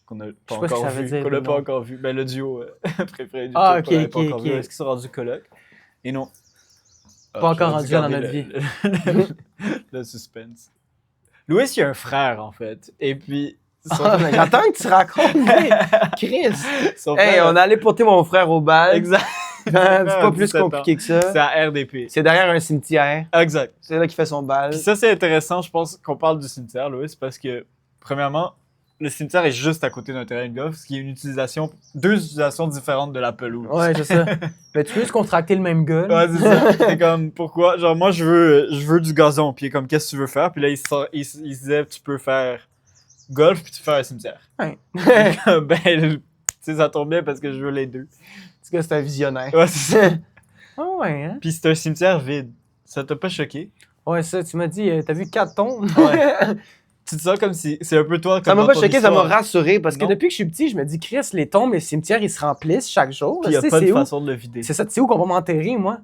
qu'on n'a pas encore vu. Ben, le duo préféré du tout. Ok. Est-ce qu'ils sont rendus coloc? Et non. Pas encore rendu dans notre vie. Le suspense. Louis, il a un frère, en fait. Et puis... J'attends que tu racontes. Chris! Hey, on est allé porter mon frère au bal. Exact. C'est pas plus compliqué que ça. C'est à RDP. C'est derrière un cimetière. Exact. C'est là qu'il fait son bal. Puis ça, c'est intéressant, je pense, qu'on parle du cimetière, Louis, parce que, premièrement, le cimetière est juste à côté d'un terrain de golf, ce qui est deux utilisations différentes de la pelouse. Ouais, c'est ça. Mais tu veux juste contracter le même gun? Ouais, c'est ça. C'est comme, pourquoi? Genre, moi, je veux du gazon. Puis comme, qu'est-ce que tu veux faire? Puis là, il se disait, tu peux faire golf, puis tu fais un cimetière. Ouais. Ben, tu sais, ça tombe bien parce que je veux les deux. C'est que c'est un visionnaire. Ouais, c'est ça. Oh, ouais, hein? Puis c'est un cimetière vide. Ça t'a pas choqué? Ouais, ça, tu m'as dit, t'as vu 4 tombes? Ouais. Tu te sens comme si c'est un peu toi. Ça m'a pas choqué, ça m'a rassuré. rassuré parce que Parce que depuis que je suis petit, je me dis, Chris, les tombes, les cimetières, ils se remplissent chaque jour. Il n'y a Tu sais, pas de c'est où? façon de le vider. C'est ça, tu sais où qu'on va m'enterrer, moi?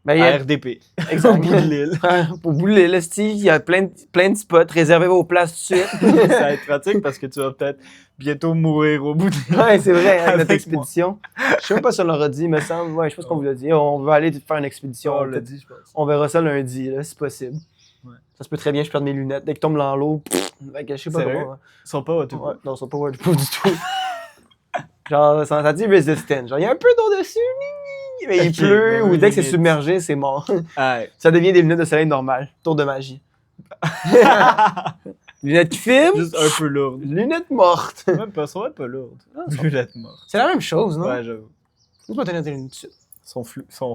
Ben, À RDP. Au Exact. bout de l'île. Au bout de l'île, il y a plein de spots, réservez vos places tout de suite. Ça va être pratique parce que tu vas peut-être bientôt mourir au bout de l'île. Ouais, c'est vrai, avec notre Avec expédition. Je sais même pas si on l'aura dit, me semble. Ouais, je pense qu'on vous l'a dit. On va aller faire une expédition. On l'a dit, je pense. On verra ça lundi, là, si possible. Ouais. Ça se peut très bien, je perde mes lunettes. Dès que tombe dans l'eau, je sais pas Sérieux? comment. hein. Ils sont pas au tout. Ouais, non, c'est pas waterproof du tout. Genre, ça dit resistant. Genre, il y a un peu d'eau dessus, mais il Ok, pleut, mais ou oui, dès que c'est limite. submergé, c'est mort. Ouais. Ça devient des lunettes de soleil normales. Tour de magie. Lunettes qui filment, Juste un peu lourd. lunettes mortes. Même pas, sont même pas lourdes. Lunettes mortes. C'est la même chose, non? Ouais, j'avoue. Faut pas tenir tes lunettes. Sont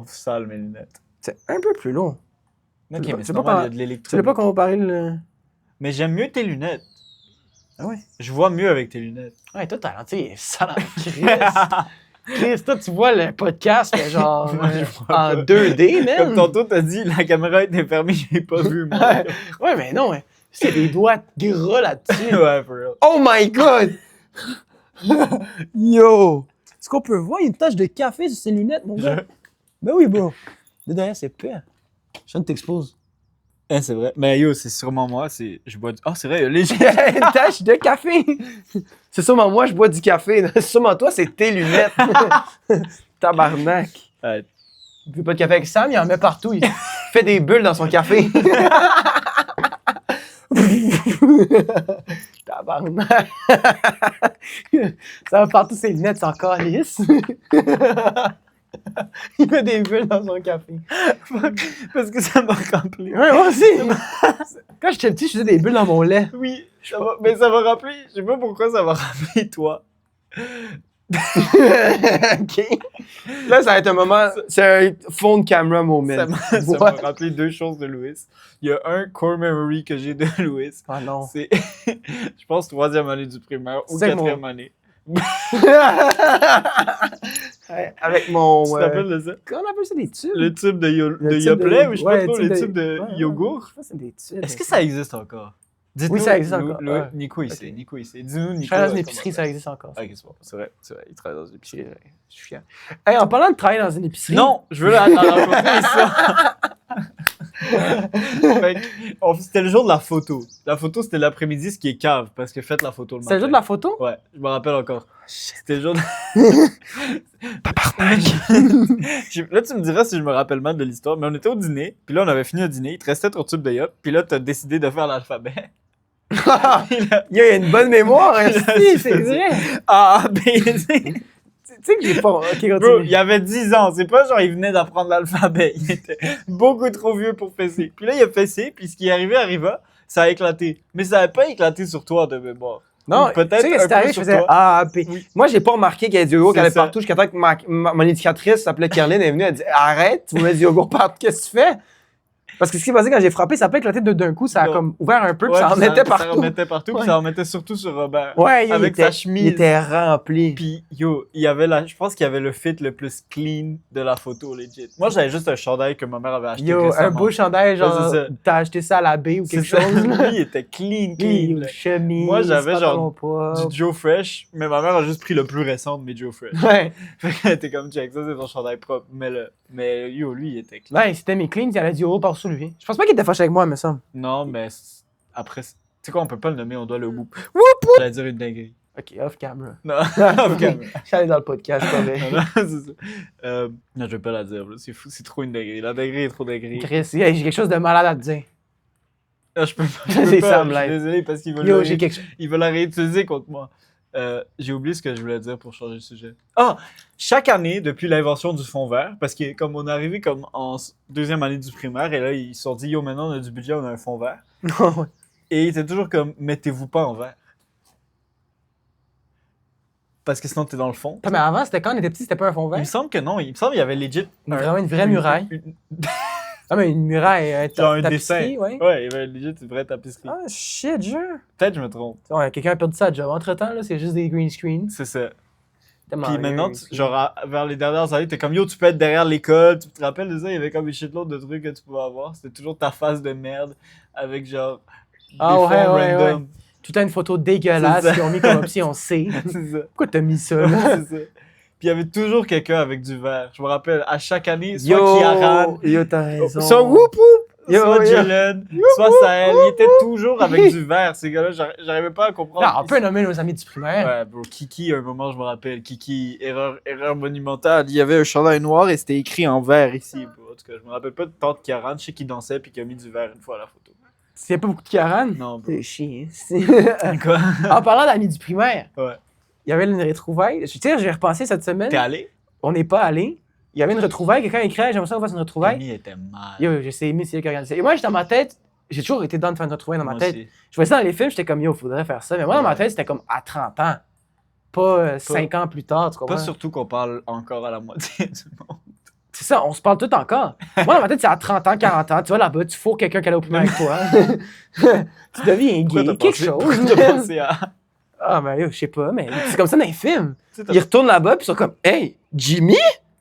sales, mes lunettes. C'est un peu plus long. Ok, Tu mais veux c'est pas normal, il y par- a de Tu l'électricité. voulais pas comparer le. Mais j'aime mieux tes lunettes. Ah ouais? Je vois mieux avec tes lunettes. Ouais, toi, t'as tu sais, sale Chris. Chris, toi, tu vois le podcast, mais genre Moi, je vois en pas. 2D, man. Comme tantôt, t'as dit, la caméra était fermée, j'ai pas vu, moi. Ouais, ouais, mais non, ouais. C'est des doigts gras là-dessus. Ouais, for real. Oh my god! Yo! Est-ce qu'on peut voir une tache de café sur ses lunettes, mon gars? Ben oui, bro. De derrière, c'est pire. Je viens de t'expose. Eh, c'est vrai. Mais yo, c'est sûrement moi, je bois du... Ah, c'est vrai, il y a les... Une tache de café! C'est sûrement moi, je bois du café. C'est sûrement toi, c'est tes lunettes. Tabarnak. Ouais. Il veut pas de café avec Sam, il en met partout. Il fait des bulles dans son café. Tabarnak. Ça va partout ses lunettes, c'est encore lisse. Il met des bulles dans son café. Parce que ça m'a rempli. Ouais, moi aussi. Quand j'étais petit, je faisais des bulles dans mon lait. Oui, mais ça m'a rappelé... Je sais pas pourquoi ça m'a rappelé toi. OK. Là, ça va être un moment... C'est un phone camera moment. Ça m'a rappelé deux choses de Louis. Il y a un core memory que j'ai de Louis. Ah non. C'est, je pense, 3e année du primaire ou C'est 4e mon- année. Avec mon... Tu te rappelles de ça? Comment on appelle ça, des tubes? Le tube de, Le de tube Yoplait de- ou je sais ouais, pas trop, tube le de- tube de ouais, yogourt? Je pense que c'est des tubes. Est-ce que ça existe encore? Dites-nous, Oui, ça existe encore. Louis- Ouais. Nico, il sait. Ok. Nico, il sait. Dis-nous, Nico. Je travaille dans une comment épicerie, ça existe encore. Ok, c'est bon. C'est vrai. Il travaille dans une épicerie. Je suis fier. Hey, en parlant de travailler dans une épicerie. Non, je veux la raconter ça. Fait que, c'était le jour de la photo. La photo, c'était l'après-midi, ce qui est cave, parce que faites la photo le matin. C'est le jour de la photo? Ouais, je me rappelle encore. C'était le jour de... Là, tu me diras si je me rappelle mal de l'histoire, mais on était au dîner, puis là, on avait fini le dîner, il te restait ton tube de yop, puis là, t'as décidé de faire l'alphabet. Puis là, Il y a une bonne mémoire, hein, Si, c'est vrai. A, B, C. Tu sais que j'ai pas. Ok, Bro, continue. il avait 10 ans, c'est pas genre il venait d'apprendre l'alphabet, il était beaucoup trop vieux pour fesser. Puis là, il a fessé, puis ce qui est arrivé arriva, ça a éclaté. Mais ça n'a pas éclaté sur toi de mémoire. Non, Ou peut-être tu sais que un c'est peu arrivé, je sur faisais toi. A, P. Oui. Moi, j'ai pas remarqué qu'il y avait du yogourt qui C'est allait ça. partout jusqu'à temps que mon éducatrice s'appelait Caroline, elle est venue, elle dit arrête, tu mets du yogourt partout, qu'est-ce que tu fais? Parce que ce qui s'est passé quand j'ai frappé, ça a pas éclaté d'un coup, ça a Non. comme ouvert un peu, puis Ouais, ça en puis mettait Ça partout. remettait partout, puis Ouais. ça en mettait surtout sur Robert. Ouais, Avec sa chemise. Il était rempli. Puis, yo, il y avait je pense qu'il y avait le fit le plus clean de la photo, legit. Moi, j'avais juste un chandail que ma mère avait acheté Yo, un récemment. beau chandail, genre, Ouais, c'est ça. t'as acheté ça à la baie ou C'est quelque ça. chose. là. Lui, il était clean, Yo, là. chemise, Moi, j'avais pantalon genre propre. Du Joe Fresh, mais ma mère a juste pris le plus récent de mes Joe Fresh. Ouais. Fait qu'elle était comme, check, ça c'est ton chandail propre. Mais yo, lui, il était clean. Ouais, c'était mes cleans, il y avait du euro par-dessus lui. Je pense pas qu'il était fâché avec moi, mais ça. Non, mais après, tu sais quoi, on peut pas le nommer, on doit le whoop. Whoop, J'allais dire une dinguerie. Ok, off camera. Non, off camera. Je suis allé dans le podcast, pas vrai. Non, c'est ça. Non, je vais pas la dire, là. C'est fou, c'est trop une dinguerie. La dinguerie est trop dinguerie. Chris, hey, j'ai quelque chose de malade à te dire. Ah, je peux pas. C'est pas, Sam je suis Light. désolé parce qu'il veut Yo, j'ai quelque chose. il veut la réutiliser contre moi. J'ai oublié ce que je voulais dire pour changer de sujet. Ah! Chaque année, depuis l'invention du fond vert, parce que comme on est arrivé comme en 2e année du primaire, et là, ils se sont dit, yo, maintenant, on a du budget, on a un fond vert. Non, Et il était toujours comme, mettez-vous pas en vert. Parce que sinon, t'es dans le fond. mais avant, c'était quand on était petit, c'était pas un fond Il vert. me semble que non. Il me semble qu'il y avait legit... Vraiment une vraie muraille. Ah, mais une muraille, genre un tapisserie, dessin. ouais. Ouais, il y avait legit une vraie tapisserie. Ah, shit, jure. Peut-être que je me trompe. Ouais, quelqu'un a perdu sa job. Entre-temps, là, c'est juste des green screens. C'est ça. Tellement Puis rien, maintenant, green screen. genre, vers les dernières années, t'es comme, yo, tu peux être derrière l'école. Tu te rappelles de ça? Il y avait comme une shitload de trucs que tu pouvais avoir. C'était toujours ta face de merde avec, genre, Ah fonds ouais. random. Tout le temps une photo dégueulasse qu'ils ont mis comme option C. C'est ça. Pourquoi t'as mis ça, là? C'est ça. Puis il y avait toujours quelqu'un avec du verre. Je me rappelle, à chaque année, soit Kiaran, Yo, t'as raison. soit Whoop Whoop, soit Yo. Jalen, soit Sahel. Ils étaient toujours avec du verre, ces gars-là. J'arrivais pas à comprendre. Non, on peut nommer nos amis du primaire. Ouais, bro, Kiki, à un moment, je me rappelle. Kiki, erreur monumentale. Il y avait un chandail noir et c'était écrit en vert ici, bro. En tout cas, je me rappelle pas de tant de Kiaran. Je sais qu'il dansait puis qu'il a mis du verre une fois à la photo. S'il n'y a pas beaucoup de Karen. Non, bro. C'est chiant. Quoi? En parlant d'amis du primaire, Ouais. il y avait une retrouvaille. Tu sais, j'ai repensé cette semaine. T'es allé? On n'est pas allé. Il y avait une retrouvaille. Quelqu'un écrit, j'aimerais ça qu'on fasse une retrouvaille. Amy était mal. Yo, je sais, Amy, c'est lui qui a regardé ça. Et moi, j'étais dans ma tête. J'ai toujours été dans de faire une retrouvaille dans ma Moi tête. aussi. Je voyais ça dans les films, j'étais comme, yo, faudrait faire ça. Mais moi, dans ma Ouais. tête, c'était comme à 30 ans. Pas 5 ans plus tard, tu comprends? Pas surtout qu'on parle encore à la moitié du monde. C'est ça, on se parle tout encore. Moi, dans ma tête, c'est à 30 ans, 40 ans. Tu vas là-bas, tu fourres quelqu'un qui allait au primaire avec toi. Tu deviens gay, quelque chose. Pourquoi t'as pensé à... Ah, ben, yo, je sais pas, mais c'est comme ça dans les films. Tu sais, t'as- Ils retournent là-bas, puis ils sont comme, hey, Jimmy,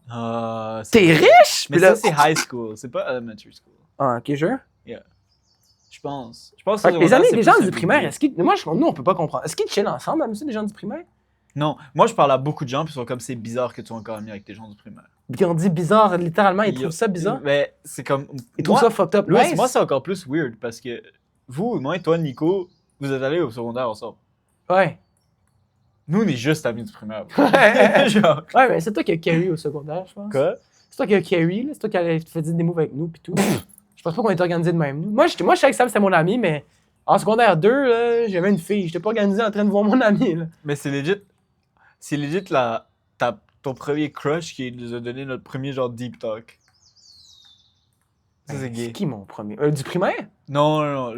Ah, c'est- t'es riche? Mais Puis là, ça, c'est high school, c'est pas elementary school. Ah, ok, jure. Je pense. Je pense Fait que que les amis, c'est les gens plus du un primaire, big est-ce qu'ils. Moi, nous, on peut pas comprendre. Est-ce qu'ils chillent ensemble, même ça, les gens du primaire? deal. Non, moi je parle à beaucoup de gens, puis ils sont comme c'est bizarre que tu sois encore ami avec tes gens du primaire. Puis on dit bizarre, littéralement, ils trouvent ça bizarre. Mais c'est comme. Ils trouvent ça fucked up. Moi, Nice. moi c'est encore plus weird parce que vous, moi et toi, Nico, vous êtes allés au secondaire ensemble. Ouais. Nous, on est juste amis du primaire. Ouais, Genre. mais c'est toi qui as carry au secondaire, je pense. Quoi? C'est toi qui as carry, là. C'est toi qui allais fait des moves avec nous, pis tout. Je pense pas qu'on était organisés de même. Nous. Moi, je savais que Sam, c'était mon ami, mais en secondaire 2, là, j'avais une fille. J'étais pas organisé en train de voir mon ami, là. Mais c'est legit ton premier crush qui nous a donné notre premier genre deep talk. Ça, c'est gay. C'est qui mon premier? Du primaire? Non.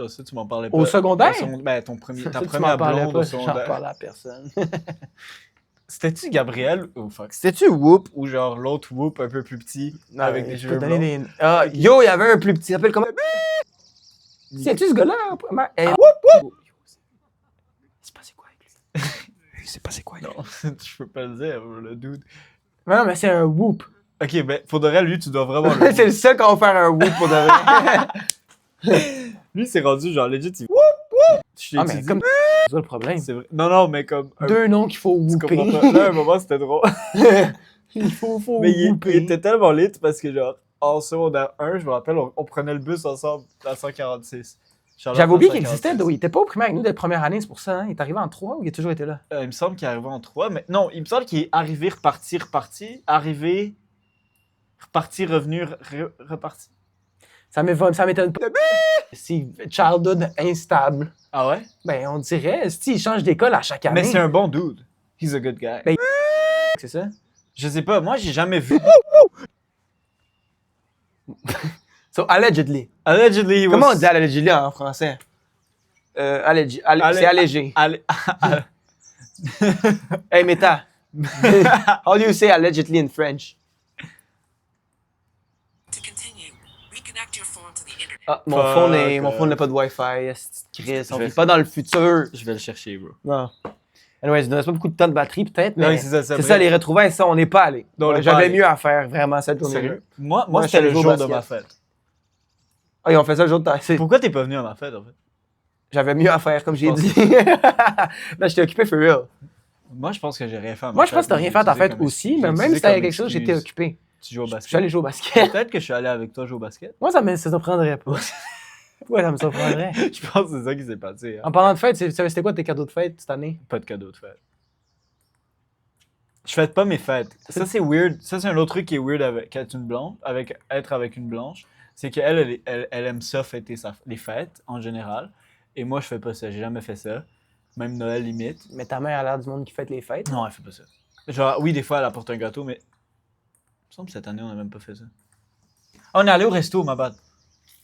Ça, tu m'en parlais pas. Au secondaire? Ben, ta première Tu m'en parlais blonde pas, au j'en secondaire. parlais à personne. C'était-tu Gabriel ou fuck? C'était-tu Whoop ou genre l'autre Whoop un peu plus petit avec des je cheveux peux donner blancs? des. Ah, yo, il y avait un plus petit, rappelle comment? c'est-tu ce gars-là? Au primaire? C'est passé quoi avec lui? C'est pas c'est quoi, Non, je peux pas le dire, le dude. Non, mais c'est un whoop. Ok, ben pour de vrai, lui, tu dois vraiment le C'est le seul qu'on va faire un whoop pour de vrai. Lui, c'est rendu genre legit, il... Ah, mais comme. C'est ça le problème. C'est vrai. Non, mais comme... Deux noms qu'il faut Tu whooper. comprends pas. Là, à un moment, c'était drôle. Il faut Mais il whooper. était tellement lit parce que genre, en secondaire 1, je me rappelle, on prenait le bus ensemble à 146. Charlotte, J'avais oublié qu'il 146. existait, il était pas au primaire avec nous dès la première année, c'est pour ça. Hein? Il est arrivé en 3 ou il a toujours été là? Il me semble qu'il est arrivé en 3, mais non, il me semble qu'il est arrivé, reparti, arrivé, reparti, revenu, reparti. Ça m'étonne pas. C'est childhood instable. Ah ouais? Ben, on dirait, il change d'école à chaque année. Mais c'est un bon dude. He's a good guy. Ben, c'est ça? Je sais pas, moi j'ai jamais vu. So, allegedly. Allegedly, he was... Comment on dit allegedly en français? C'est allégé. Hey, Meta. How do you say allegedly in French? To continue, reconnect your phone to the internet. Ah, mon Fuck, phone n'a pas de Wi-Fi. Chris, on Je vais- vit pas dans le futur. Je vais le chercher, bro. Non. Anyways, il ne reste pas beaucoup de temps de batterie, peut-être, mais Ouais, c'est c'est ça, les retrouvailles, ça, on n'est pas allé. Non, on n'est pas J'avais allé. mieux à faire, vraiment, cette journée-là. Sérieux? Moi Moi, c'était je le suis allé jour jouer de au ma basket. fête. Ah, ils ont fait ça le jour de ta... Pourquoi t'es pas venu à ma fête, en fait? J'avais mieux à faire, comme j'ai pense dit. Là, j'étais occupé for real. Moi, je pense que j'ai rien fait à ma Moi, je fête. pense que t'as rien fait à ta J'ai utilisé fête comme- aussi, j'ai mais même utilisé si t'avais comme quelque chose, j'étais excuse. occupé. Tu joues au Je basket? suis allé jouer au basket. Peut-être que je suis allé avec toi jouer au basket. Moi, ça me surprendrait pas. Ouais, ça me surprendrait. Je pense que c'est ça qui s'est passé. Hein. En parlant de fête, c'était quoi tes cadeaux de fête cette année? Pas de cadeau de fête. Je fête pas mes fêtes. Ça, c'est weird. Ça, c'est un autre truc qui est weird avec être une blanche, être avec une blanche. C'est qu'elle, elle aime ça fêter les fêtes, en général. Et moi, je fais pas ça. J'ai jamais fait ça. Même Noël, limite. Mais ta mère a l'air du monde qui fête les fêtes. Non, elle fait pas ça. Genre, oui, des fois, elle apporte un gâteau, mais... Il me semble que cette année, on a même pas fait ça. Ah, on est allé au resto, ma bad.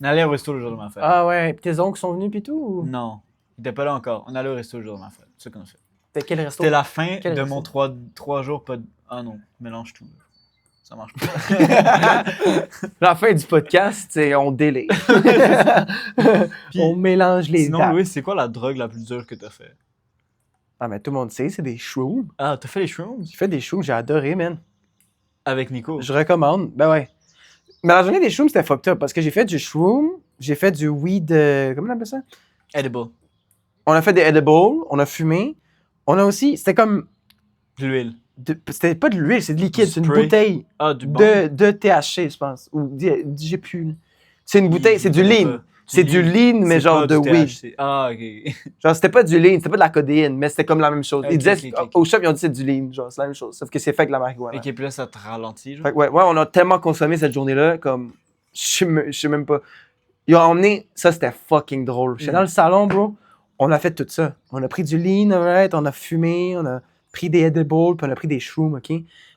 On est allé au resto le jour de ma fête. Ah ouais, pis tes oncles sont venus pis tout? Ou... Non. Il était pas là encore. On est allé au resto le jour de ma fête. C'est ça qu'on a fait. C'était quel resto? C'était la fin Quel de resto? mon 3 jours pas de... Ah non, mélange tout. Ça marche pas. La fin du podcast, c'est on délai. Puis, On mélange les sinon, dates. Louis, c'est quoi la drogue la plus dure que t'as fait? Ah, mais tout le monde sait, c'est des shrooms. Ah, t'as fait les shrooms? J'ai fait des shrooms, j'ai adoré, man. Avec Nico. Je recommande. Ben ouais. Mais la journée des shrooms, c'était fucked up parce que j'ai fait du shroom, J'ai fait du weed, comment on appelle ça? Edible. On a fait des edibles, on a fumé. On a aussi, c'était comme, De l'huile. c'était pas de l'huile, c'est de liquide, c'est une spray. bouteille Ah, du bon. de THC, je pense. Ou j'ai plus. C'est une bouteille, c'est du lean. C'est du lean, mais genre de weed. Ah, ok. Genre, c'était pas du lean, c'était pas de la codéine, mais c'était comme la même chose. Ok, Ils disaient, ok. au shop, ils ont dit c'est du lean, genre, c'est la même chose. Sauf que c'est fait avec la marijuana. Ok, puis là, ça te ralentit, genre. Fait que ouais, on a tellement consommé cette journée-là, comme, je sais même pas. Ils ont emmené, ça c'était fucking drôle. J'étais dans le salon, bro, on a fait tout ça. On a pris du lean, right? On a fumé, on a pris des edibles, puis on a pris des shrooms, ok?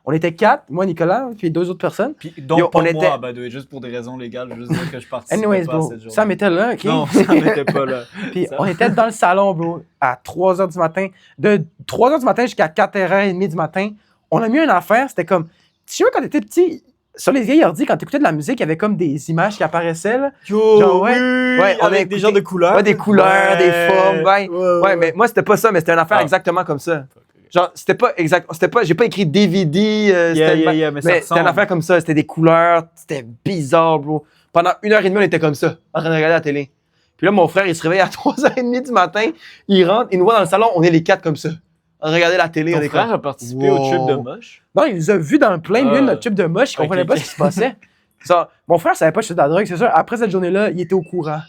On était 4, moi, Nicolas, puis 2 autres personnes. Puis, donc, Yo, pas on moi, était- by the way, juste pour des raisons légales, juste dire que je participais Anyways, pas à bro, cette journée. Sam était là, ok? Non, ça n'était pas là. Puis Ça- on était dans le salon, bro, à 3h du matin. De 3h du matin jusqu'à 4h30 du matin, on a mis une affaire, c'était comme... Tu sais, quand t'étais petit, sur les vieilles ordi, quand t'écoutais de la musique, il y avait comme des images qui apparaissaient, là. Yo, Genre, ouais, oui, ouais, on a avec écouté- des genres de couleurs. Ouais, des couleurs, des formes, ouais. Ouais, mais moi, c'était pas ça, mais c'était une affaire Ah. exactement comme ça. Genre, c'était pas exact... C'était pas... J'ai pas écrit DVD, c'était mais ça c'était une ressemble. affaire comme ça, c'était des couleurs, c'était bizarre, bro. Pendant 1h30, on était comme ça, en train de regarder la télé. Puis là, mon frère, il se réveille à 3h30 du matin, il rentre, il nous voit dans le salon, on est les 4 comme ça, en train de regarder la télé. Ton on est frère comme... a participé au trip de moche. Non, il nous a vus dans le plein milieu de Ah. notre tube de moche, il comprenait Ok, pas ok. ce qui se passait. Ça, mon frère savait pas que je faisais de la drogue, c'est sûr. Après cette journée-là, il était au courant.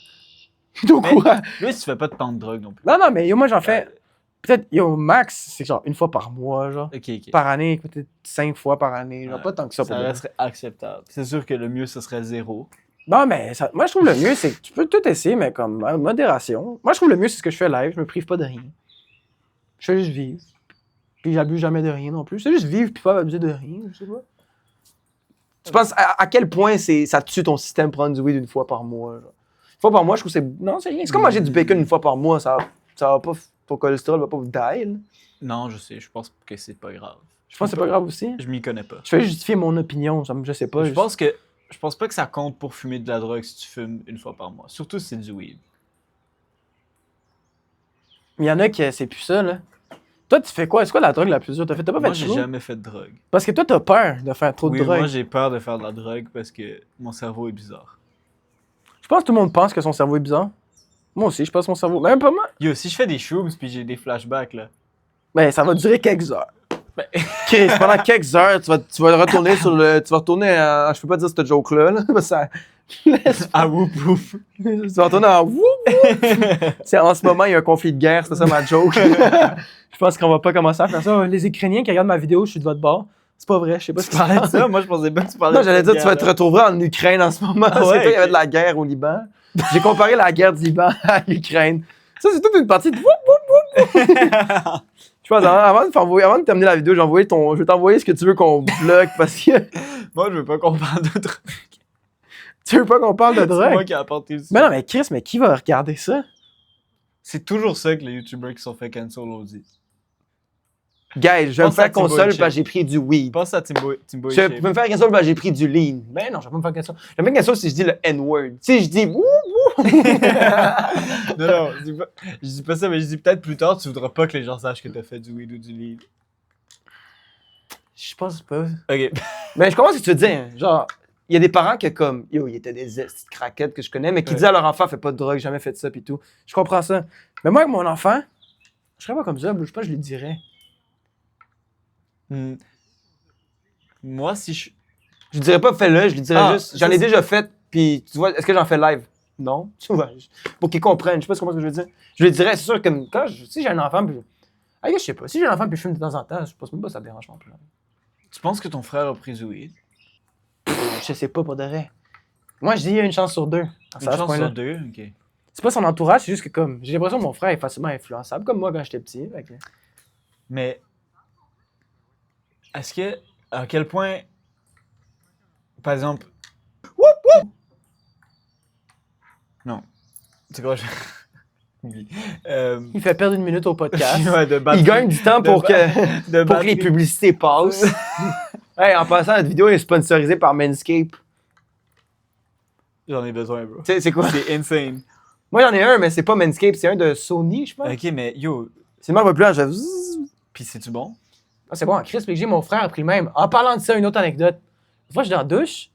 Il était au Mais- courant. Lui, tu fais pas de tant de drogue non plus. Non, mais yo, moi, j'en fais... Peut-être, yo, max, c'est genre une fois par mois, genre. Ok, ok. Par année, peut-être 5 fois par année. Genre, Ouais. pas tant que ça pour Ça moi. resterait acceptable. C'est sûr que le mieux, ce serait 0. Non, mais moi, je trouve le mieux, c'est que tu peux tout essayer, mais comme modération. Moi, je trouve le mieux, c'est ce que je fais live. Je me prive pas de rien. Je fais juste vivre. Puis j'abuse jamais de rien non plus. C'est juste vivre puis pas abuser de rien, je sais pas. Tu penses à quel point ça tue ton système prendre du weed une fois par mois? Genre? Une fois par mois, je trouve que c'est... Non, c'est rien. C'est comme manger du bacon une fois par mois. Ça va pas... Ton cholestérol va pas vous die, là. Non, je sais. Je pense que c'est pas grave. Je pense que c'est pas grave aussi. Je m'y connais pas. Je fais justifier mon opinion, je sais pas. Je pense pas que ça compte pour fumer de la drogue si tu fumes une fois par mois. Surtout si c'est du weed. Mais il y en a qui c'est plus ça, là. Toi, tu fais quoi? C'est quoi la drogue la plus dure? T'as pas Moi, fait j'ai de jamais fait de drogue. Parce que toi, t'as peur de faire trop de Oui, drogue. moi, j'ai peur de faire de la drogue parce que mon cerveau est bizarre. Je pense que tout le monde pense que son cerveau est bizarre. Moi aussi, je pense que mon cerveau... Même pas moi. Yo, si je fais des shrooms puis j'ai des flashbacks, là. Ben, ça va durer quelques heures. Ben- Chris, pendant quelques heures, tu vas retourner sur le... Tu vas retourner à... Je peux pas dire cette joke-là, là. parce que ça... Ah, whoop whoop. Tu vas retourner en... Wouh, wouh. C'est en ce moment, il y a un conflit de guerre, c'est ça ma joke. Je pense qu'on va pas commencer à faire ça. Les Ukrainiens qui regardent ma vidéo, je suis de votre bord. C'est pas vrai, je sais pas ce Tu qui se parlais de passe. ça? Moi, je pensais pas que tu parlais Non, de j'allais cette dire, tu vas te guerre-là. retrouver en Ukraine en ce moment. Ah C'est ouais, toi, il y avait ok. de la guerre au Liban. J'ai comparé la guerre du Liban à l'Ukraine. Ça, c'est toute une partie de... Je pense, avant de terminer la vidéo, je vais t'envoyer ce que tu veux qu'on bloque parce que Moi, je veux pas qu'on parle de drogue. tu veux pas qu'on parle de C'est moi drogue. qui ai apporté le Mais non, mais Chris, mais qui va regarder ça? C'est toujours ça que les YouTubers qui sont fait cancel ont dit. Guys, je vais me Pense à faire Timbo console et parce que j'ai pris du weed. Pense à Timbo et Je Shape. vais me faire console parce que j'ai pris du lean. Ben non, je vais pas me faire console. Je vais me faire console si je dis le N-word. Si je dis wouh, wouh. Non, je dis pas ça, mais je dis peut-être plus tard, tu voudras pas que les gens sachent que t'as fait du weed ou du lead. Je pense pas. Ok. Mais je comprends ce que tu veux dire. Genre, il y a des parents qui, comme, yo, ils étaient des petites craquettes que je connais, mais qui Ouais. disent à leur enfant, fais pas de drogue, jamais fait ça, pis tout. Je comprends ça. Mais moi, avec mon enfant, je serais pas comme ça, je sais pas, je lui dirais. Hmm. Moi, si je... Je lui dirais pas, fais-le, je lui dirais Ah, juste, ça, j'en ai c'est- déjà fait, pis tu vois, est-ce que j'en fais live? Non. Tu vois, pour qu'ils comprennent, je sais pas si tu comprends ce que je veux dire. Je lui dirais, c'est sûr que si j'ai un enfant, puis. Ah, je sais pas, si j'ai un enfant, puis je fume de temps en temps, je pense même pas que ça me dérange non plus. Tu penses que ton frère a pris du weed? Je sais pas, pour de vrai. Moi, je dis, il y a une chance sur deux. Une À ce chance point-là. sur 2? Ok. C'est pas son entourage, c'est juste que comme j'ai l'impression que mon frère est facilement influençable, comme moi quand j'étais petit. Fait que... Mais... Est-ce que... À quel point... Par exemple... Non. C'est quoi, je... Oui. Il fait perdre une minute au podcast. Ouais, de batterie. Il gagne du temps pour de que, de pour que les batterie. publicités passent. Hey, en passant, notre vidéo est sponsorisée par Manscaped. J'en ai besoin, bro. C'est quoi? C'est insane. Moi, j'en ai un, mais c'est pas Manscaped, c'est un de Sony, je pense. Ok, mais yo... C'est le marque populaire, je fais zzzz. Pis c'est-tu bon? Ah, c'est bon, Chris PG, mon frère a pris le même. En parlant de ça, une autre anecdote. Une fois, j'étais dans la douche,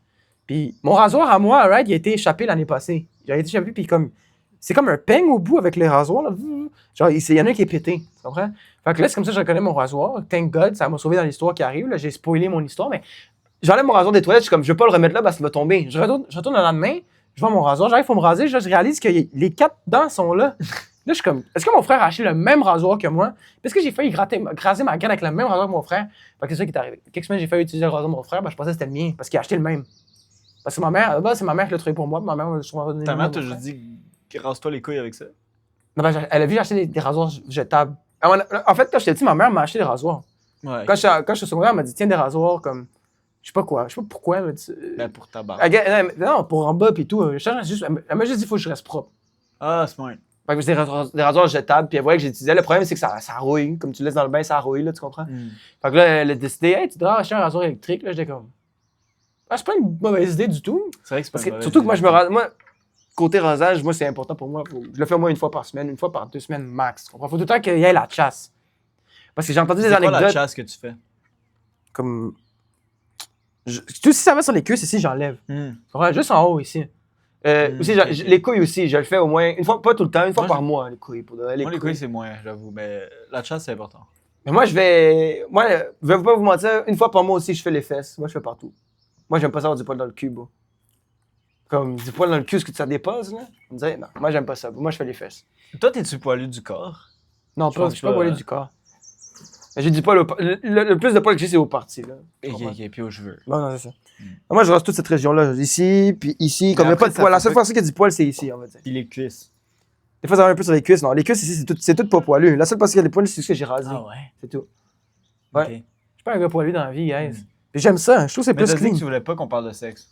puis mon rasoir à moi, right, il a été échappé l'année passée. J'ai arrêté chez lui, puis comme. C'est comme un peigne au bout avec les rasoirs, là. Genre, il y en a un qui est pété. Tu comprends? Fait que là, c'est comme ça que je reconnais mon rasoir. Thank God, ça m'a sauvé dans l'histoire qui arrive. Là, j'ai spoilé mon histoire, mais j'enlève mon rasoir des toilettes. Je suis comme, je vais pas le remettre là parce qu'il va tomber. Je retourne le lendemain, je vois mon rasoir, j'arrive pour me raser. Là, je réalise que les 4 dents sont là. Là, je suis comme, est-ce que mon frère a acheté le même rasoir que moi? Parce que j'ai failli graser ma graine avec le même rasoir que mon frère. Fait que c'est ça qui est arrivé. Quelques semaines, j'ai failli utiliser le rasoir de mon frère. Ben, je pensais que c'était le mien parce qu'il a acheté le même. Parce que ma mère, c'est ma mère qui l'a trouvé pour moi. Ma mère m'a donné. Ta mère t'a juste dit, rase-toi les couilles avec ça. Non, ben, elle a vu acheter des rasoirs jetables. En fait, quand j'étais petit, ma mère m'a acheté des rasoirs. Ouais. Quand je suis au secondaire, elle m'a dit tiens, des rasoirs comme. Je sais pas quoi. Je sais pas pourquoi. Elle m'a dit, Ben, pour ta barbe. non, pour en bas pis tout. Elle m'a juste dit faut que je reste propre. Ah, smart. Fait que c'est des rasoirs jetables, puis elle voyait que j'utilisais. Le problème, c'est que ça rouille. Comme tu laisses dans le bain, ça rouille, là, tu comprends? Fait que là, elle a décidé, hey, tu devrais acheter un rasoir électrique. Là, j'étais comme. Ah, c'est pas une mauvaise idée du tout. C'est vrai que c'est pas une mauvaise surtout que moi, idée. je me rase. Moi, côté rasage, moi, c'est important pour moi. Je le fais au moins une fois par semaine, une fois par 2 semaines max. Tu comprends? Faut tout le temps qu'il y ait la chasse. Parce que j'ai entendu des C'est quoi anecdotes. la chasse que tu fais? Comme. Tout si ça va sur les cuisses, ici, j'enlève. Tu comprends? Juste en haut, ici. Aussi, ok. les couilles aussi, je le fais au moins une fois, pas tout le temps, une fois Moi, par mois, les couilles. Moi, les couilles, c'est moins, j'avoue. Mais la chasse, c'est important. Mais moi, je vais pas vous mentir, une fois par mois aussi, je fais les fesses. Moi, je fais partout. Moi, j'aime pas ça avoir du poil dans le cul, bro. Comme du poil dans le cul, est-ce que ça dépasse, là? On dirait, non, moi, j'aime pas ça. Moi, je fais les fesses. Toi, t'es-tu poilu du corps? Non, Je pas, pense je suis pas pas, poilé hein. du corps. Mais j'ai du poil le plus de poil que j'ai, c'est aux parties, là. Ok, puis aux cheveux. Non, c'est ça. Moi, je rase toute cette région-là. Ici, puis ici. Comme il n'y a après, pas de ça poil. La fait seule pas- fois qu'il y a du poil, c'est ici, on va dire. Puis les cuisses. Des fois, ça va un peu sur les cuisses. Non, les cuisses ici, c'est tout pas poilu. La seule fois qu'il y a des poils, c'est ce que j'ai rasé. Ah ouais? C'est tout. Ouais. Ok. Je suis pas un gars poilu dans la vie, guys. Puis j'aime ça. Je trouve que c'est Mais plus t'as dit clean. que tu voulais pas qu'on parle de sexe.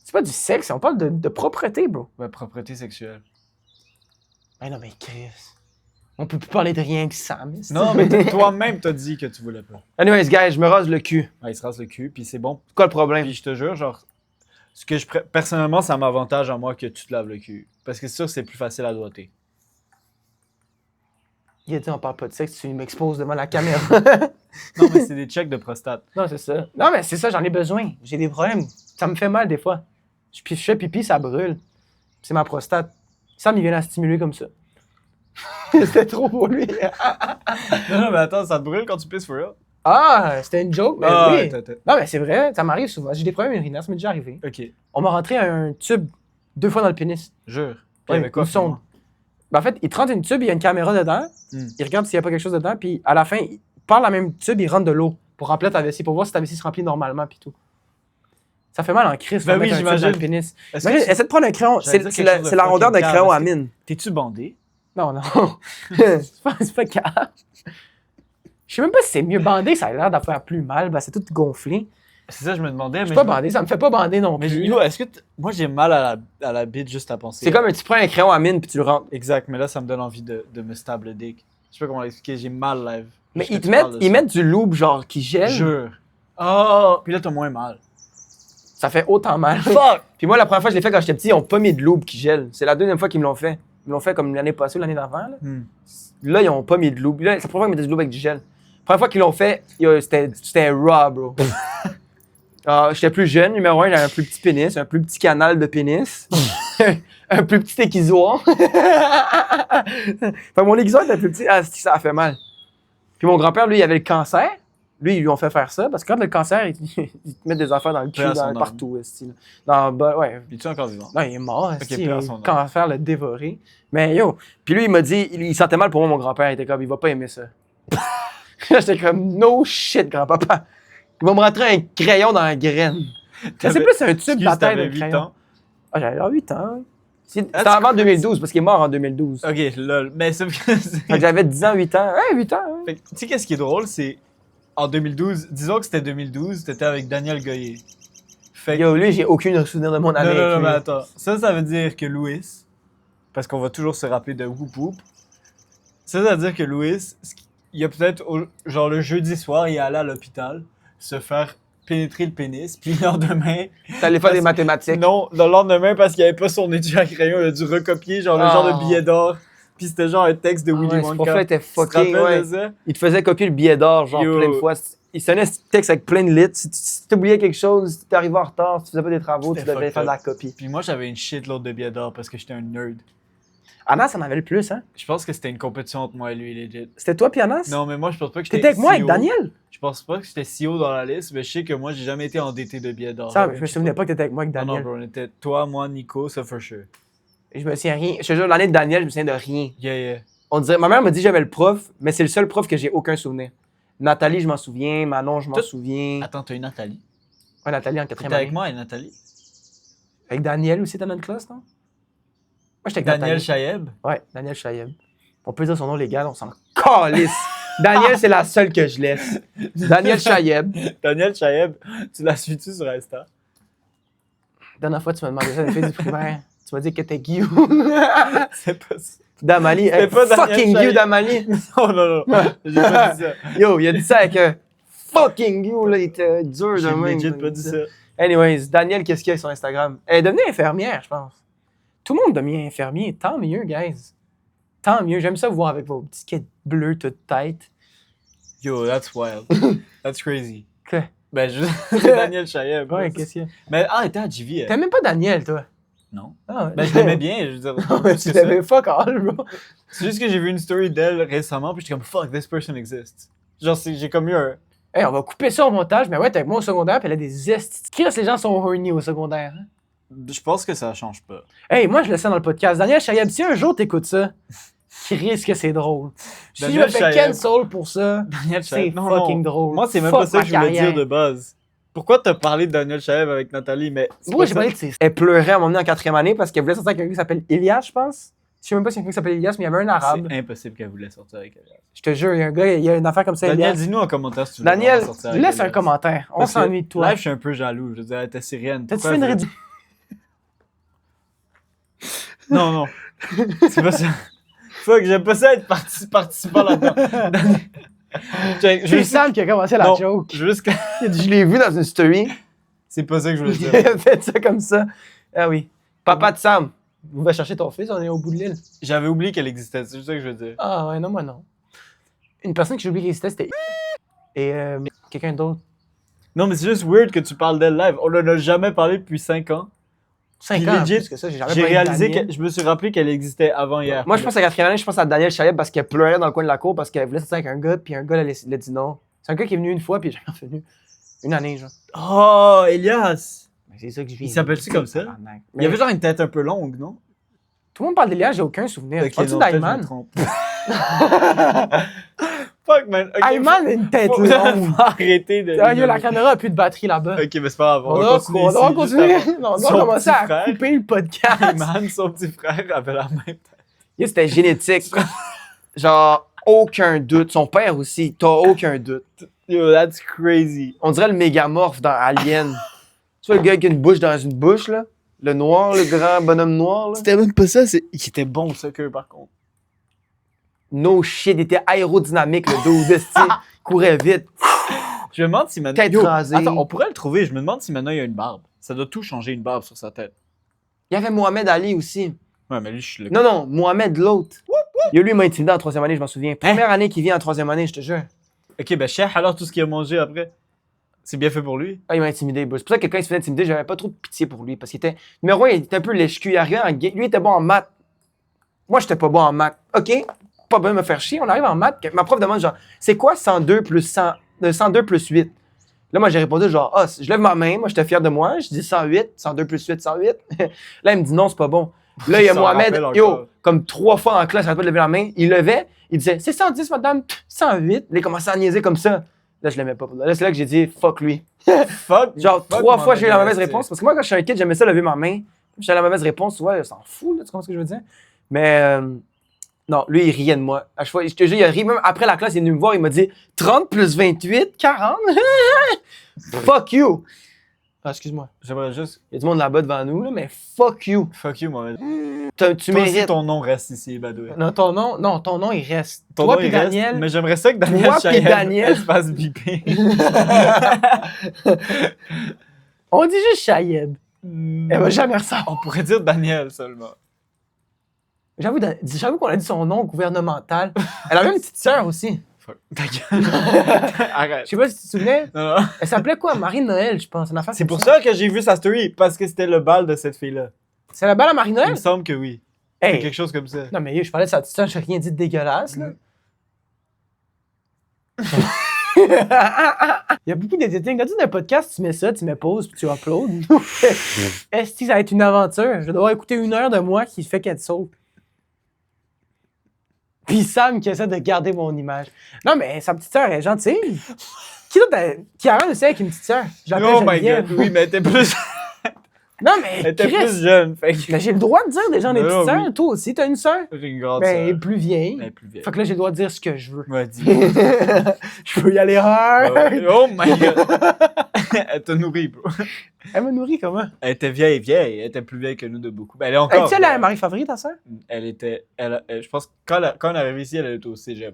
C'est pas du sexe, on parle de propreté, bro. Ouais, propreté sexuelle. Ben non, mais Chris. On peut plus parler de rien que ça, mais Non, mais toi-même, t'as dit que tu voulais pas. Anyways, guys, je me rase le cul. Ouais, il se rase le cul, puis c'est bon. C'est quoi le problème? Puis je te jure, genre, ce que personnellement, ça m'avantage à moi que tu te laves le cul. Parce que c'est sûr que c'est plus facile à doigter. Il a dit on parle pas de sexe, tu m'exposes devant la caméra. Non, mais c'est des checks de prostate. Non, c'est ça. Non, mais c'est ça, j'en ai besoin. J'ai des problèmes. Ça me fait mal des fois. Je fais pipi, ça brûle. C'est ma prostate. Sam, il vient la stimuler comme ça. C'était trop pour lui. Non, mais attends, ça te brûle quand tu pisses for real? Ah, c'était une joke, mais Ah, oui. t'as- Non, mais c'est vrai, ça m'arrive souvent. J'ai des problèmes urinaires, ça m'est déjà arrivé. Ok, On m'a rentré un tube 2 fois dans le pénis. jure. Ouais, Puis avec quoi, une sonde. Ben, en fait, il te rentre une tube, il y a une caméra dedans. Hmm. Il regarde s'il n'y a pas quelque chose dedans, puis à la fin, par la même tube, il rentre de l'eau pour remplir ta vessie, pour voir si ta vessie se remplit normalement, puis tout. Ça fait mal en crise. Ben de oui, mettre un tube dans j'imagine. le pénis. Est-ce Imagine, que essaie de prendre un crayon. J'allais dire C'est quelque chose de c'est la rondeur d'un fucking crayon à calme. mine. t'es-tu bandé? Non, non. c'est pas grave. Je sais même pas si c'est mieux bandé, ça a l'air d'en faire plus mal. Ben, c'est tout gonflé. C'est ça, je me demandais. Je Mais suis pas bandé, ça me fait pas bander non Mais plus. yo, est-ce que moi j'ai mal à la bite juste à penser. C'est comme tu prends un crayon à mine puis tu le rentres. Exact, mais là ça me donne envie de me stab le dick. Je sais pas comment l'expliquer, j'ai mal live. Mais Juste que ils tu parles de ça. mettent du lube genre qui gèle. Jure. Oh, puis là t'as moins mal. Ça fait autant mal. Fuck! Puis moi, la première fois que je l'ai fait quand j'étais petit, ils ont pas mis de loupe qui gèle. C'est la deuxième fois qu'ils me l'ont fait. Ils me l'ont fait comme l'année passée ou l'année d'avant. Là. Là, ils ont pas mis de loupe. Là, c'est la première fois qu'ils mettaient du loupe avec du gel. La première fois qu'ils l'ont fait, c'était raw, bro. J'étais plus jeune, numéro 1, j'avais un plus petit pénis, un plus petit canal de pénis, un plus petit aiguisoir. Fait mon aiguisoir était plus petit. Ah, ça a fait mal. Puis mon grand-père, lui, il avait le cancer. Lui, ils lui ont fait faire ça parce que quand le cancer, ils te mettent des affaires dans le cul, Paix à son partout. Style. Ouais. Es-tu encore vivant? Non, il est mort. Ok, esti, paix à son âme. cancer l'a dévoré. Mais yo, puis lui, il m'a dit, il sentait mal pour moi, mon grand-père. Il était comme, il va pas aimer ça. J'étais comme, no shit, grand-papa. Il va me rentrer un crayon dans la graine. C'est plus un tube bataille t'avais de 8 crayon. ans. Ah, j'avais alors 8 ans. C'était Ah, tu avant 2012, parce qu'il est mort en 2012. Ok, lol. Mais c'est Fait que j'avais 10 ans, 8 ans. Ouais, 8 ans. hein. Fait que, tu sais, qu'est-ce qui est drôle, c'est en 2012, disons que c'était 2012, t'étais avec Daniel Goyer. Fait que. Yo, lui, j'ai aucun souvenir de mon année. Non, avec lui. mais attends. Ça veut dire que Louis, parce qu'on va toujours se rappeler de Whoop Whoop, ça veut dire que Louis, il y a peut-être, genre le jeudi soir, il est allé à l'hôpital se faire pénétrer le pénis, puis le lendemain. T'allais faire des mathématiques. Non, le lendemain, parce qu'il avait pas son étui à crayon, il a dû recopier genre le genre de billet d'or. Puis c'était genre un texte de Willy Ouais, ce Wonka. prof-là était Tu te fucking, rappelles ouais. de ça? Il te faisait copier le billet d'or, genre Yo. plein de fois. il sonnait ce texte avec plein de litres. Si tu oubliais quelque chose, si tu arrivais en retard, si tu faisais pas des travaux, tu devais faire de la copie. Puis moi, j'avais une shitload de billets d'or parce que j'étais un nerd. Anas, ça en avait le plus, hein? Je pense que c'était une compétition entre moi et lui, legit. C'était toi puis Anas? Non, mais moi, je pense pas que j'étais T'étais avec moi, avec CEO. Daniel? Je pense pas que j'étais CEO dans la liste, mais je sais que moi, j'ai jamais été endetté de billets d'or. Ça, je me souvenais pas que t'étais avec moi, avec Non, Daniel. bro, on était toi, moi, Nico, ça for sure. Je me souviens rien. Je te jure, l'année de Daniel, je me souviens de rien. Yeah. On dirait, ma mère m'a dit que j'avais le prof, mais c'est le seul prof que j'ai aucun souvenir. Nathalie, je m'en souviens. Manon, je m'en souviens. Attends, t'as eu Nathalie? Ouais, Nathalie en T'étais quatrième année. avec moi et Nathalie? Avec Daniel aussi, t'as notre classe, non? Moi, j'étais avec Daniel Nathalie. Chaeb? Ouais, Daniel Chaeb. On peut dire son nom légal, on s'en calisse. Daniel, c'est la seule que je laisse. Daniel Chaeb. Daniel Chaeb, tu l'as suivi sur Insta? La dernière fois, tu m'as demandé ça, une fille du primaire. Tu m'as dit que t'es Guillaume. C'est pas ça. Damali. C'était pas Daniel fucking Chaeb. you, Damali. Non. J'ai pas dit ça. Yo, il a dit ça avec un fucking you, là. Il était dur de J'ai même. legit pas dit ça. Anyways, Daniel, qu'est-ce qu'il y a sur Instagram? Elle est devenue infirmière, je pense. Tout le monde devient infirmier. Tant mieux, guys. Tant mieux. J'aime ça vous voir avec vos petits kits bleus toute tête. Yo, that's wild. That's crazy. Que? Ben, c'est Daniel Chaeb. Ouais, qu'est-ce qu'il y a? Mais, t'es à JV. T'aimes même pas Daniel, toi? Non. Ah, ouais. Ben, je l'aimais bien, je veux dire. Non, mais plus tu que ça. l'avais fuck all, bro. C'est juste que j'ai vu une story d'elle récemment, puis j'étais comme, fuck, this person exists. Genre, j'ai comme eu un. Hey, on va couper ça au montage, mais ouais, t'es avec moi au secondaire, puis elle a des estis. Qu'est-ce que les gens sont horny au secondaire? Hein? Je pense que ça change pas. Hey, moi, je le sais dans le podcast. Daniel Chaeb, si un jour t'écoutes ça, risque que c'est drôle. Si je Daniel me fais Chaeb. cancel pour ça, Daniel c'est Chaeb. Non, fucking non. drôle. Moi, c'est même Fuck pas ça ma que je voulais carrière. dire de base. Pourquoi t'as parlé de Daniel Chaeb avec Nathalie, mais. c'est Pourquoi pas j'ai ça. parlé de ses... Elle pleurait à un moment donné en quatrième année parce qu'elle voulait sortir avec quelqu'un qui s'appelle Elias, je pense. Je sais même pas si y a quelqu'un qui s'appelle Elias, mais il y avait un arabe. C'est impossible qu'elle voulait sortir avec elle. Je te jure, il y a un gars, il y a une affaire comme ça, Daniel, Elias. dis-nous en commentaire si tu veux Daniel, vraiment sortir avec laisse un Elias. commentaire. On Parce que s'ennuie de toi. Live, je suis un peu jaloux. Je veux dire, elle était syrienne. T'as-tu Pourquoi fait une elle réduction? veut- Non. C'est pas ça. Fuck, j'aime pas ça être participant là-dedans. Daniel- C'est Sam qui a commencé la Non, joke. juste que- Je l'ai vu dans une story. C'est pas ça que je voulais Il dire. a fait ça comme ça. Ah oui. Papa de Sam, va chercher ton fils, on est au bout de l'île. J'avais oublié qu'elle existait, c'est juste ça que je veux dire. Ah ouais, non, moi non. Une personne que j'ai oublié qui existait, c'était et quelqu'un d'autre. Non, mais c'est juste weird que tu parles d'elle live. On en a jamais parlé depuis 5 ans. 5 Puis ans, legit, plus que ça, j'ai jamais J'ai parlé de réalisé Daniel. que je me suis rappelé qu'elle existait avant hier. Moi, je pense à la quatrième année, je pense à Daniel Chaeb parce qu'elle pleurait dans le coin de la cour parce qu'elle voulait sortir avec un gars, puis un gars elle a dit non. C'est un gars qui est venu une fois, puis il est jamais revenu. Une année, genre. Oh, Elias! Mais c'est ça que je vis. Il s'appelle-tu comme ça? Il y avait genre une tête un peu longue, non? Tout le monde parle d'Elias, j'ai aucun souvenir. Ok, Parles-tu non, peut-être d'Ayman? je me trompe. Fuck, man. Ok, Ayman a une tête faut longue. arrêter de. Ah, yo, la caméra a plus de batterie là-bas. Ok, mais c'est pas grave. On doit continuer. ici, juste Non, on Son doit commencer à petit frère. couper le podcast. Ayman, son petit frère, avait la même tête. Yo, c'était génétique. Genre, aucun doute. Son père aussi, t'as aucun doute. Yo, that's crazy. On dirait le mégamorphe dans Alien. Tu vois le gars qui a une bouche dans une bouche, là? Le noir, le grand bonhomme noir, là? C'était même pas ça, c'est. Il était bon, au soccer, par contre. No shit, il était aérodynamique, le dude, esti. Il courait vite. Je me demande si maintenant. Tête Yo, rasée. attends, on pourrait le trouver. Je me demande si maintenant il y a une barbe. Ça doit tout changer, une barbe sur sa tête. Il y avait Mohamed Ali aussi. Ouais, mais lui, je suis le. Non, Mohamed l'autre. Yo, lui, il m'a intimidé en troisième année, je m'en souviens. Première année qu'il vient en troisième année, je te jure. Ok, ben, Cheikh, alors tout ce qu'il a mangé après, c'est bien fait pour lui. Ah, il m'a intimidé. C'est pour ça que quand il se faisait intimider, j'avais pas trop de pitié pour lui. Parce qu'il était. Numéro 1, il était un peu lèche-cul. Il arrivait en Lui, il était bon en maths. Moi, j'étais pas bon en maths. OK, pas besoin de me faire chier. On arrive en maths. Ma prof demande genre, c'est quoi 102 plus 102 plus 8? Là, moi, j'ai répondu genre, ah, je lève ma main. Moi, j'étais fier de moi. Je dis 108. 102 plus 8, 108. Là, il me dit non, c'est pas bon. Là, il y a Ça Mohamed, rappelle yo, encore. comme 3 fois en classe, il arrête pas de lever la main. Il levait. Il disait, c'est 110, madame. 108. Là, il commençait à niaiser comme ça. Là, je l'aimais pas. Là, c'est là que j'ai dit, fuck lui. Fuck. Genre, fuck 3 fois, j'ai eu la Mohamed mauvaise Ali, réponse. Parce que moi, quand je suis un kid, j'aimais ça lever ma main. J'ai la mauvaise réponse, ouais, on s'en fout, là, tu comprends ce que je veux dire? Mais, non, lui, il riait de moi. À chaque fois, je te jure, il a ri. Même après la classe, il est venu me voir, il m'a dit 30 plus 28, 40. Fuck you. Ah, excuse-moi. J'aimerais juste. Il y a du monde là-bas devant nous, là, mais fuck you. Fuck you, Mohamed. Tu Toi aussi, mérites. ton nom reste ici, Badoué. Non, ton nom, il reste. Ton Toi nom, puis il reste, Daniel. mais j'aimerais ça que Daniel Toi puis Chaeb Daniel. se fasse biper. On dit juste Chaeb. Elle va jamais ressortir. On pourrait dire Daniel seulement. J'avoue qu'on a dit son nom gouvernemental. Elle a même une petite sœur aussi. Fuck. Ta gueule. Arrête. Je sais pas si tu te souvenais. Non, non. Elle s'appelait quoi? Marie-Noël, je pense. Une affaire C'est comme pour ça que j'ai vu sa story, parce que c'était le bal de cette fille-là. C'est la balle à Il Marie-Noël? me semble que oui. C'est Hey! quelque chose comme ça. Non, mais je parlais de sa petite sœur, j'ai rien dit de dégueulasse, là. Il y a beaucoup d'éditing. Quand tu as un podcast, tu mets ça, tu mets pause, puis tu uploads. Est-ce que ça va être une aventure? Je vais devoir écouter 1 heure de moi qui fait qu'elle saute. Puis Sam qui essaie de garder mon image. Non, mais sa petite sœur est gentille. Qui d'autre qui a rien de ça avec une petite sœur? Je l'appelle Oh my Geneviève. god, oui, mais elle était plus, Non, mais elle était Chris, plus jeune. Fait que mais j'ai le droit de dire des gens des Non, petites sœurs. oui. Toi aussi, t'as une sœur? j'ai une grande Ben, elle est sœur. plus vieille. Elle est plus vieille. Fait que là, j'ai le droit de dire ce que je veux. Ouais, dis. Je peux y aller hard. Oh my god. Elle t'a nourri, bro. Elle m'a nourri comment? Elle était vieille. Elle était plus vieille que nous de beaucoup. Ben, elle est encore. Es-tu la Marie Favry, ta sœur? Elle était. Je pense que quand on est arrivé ici, elle était au cégep.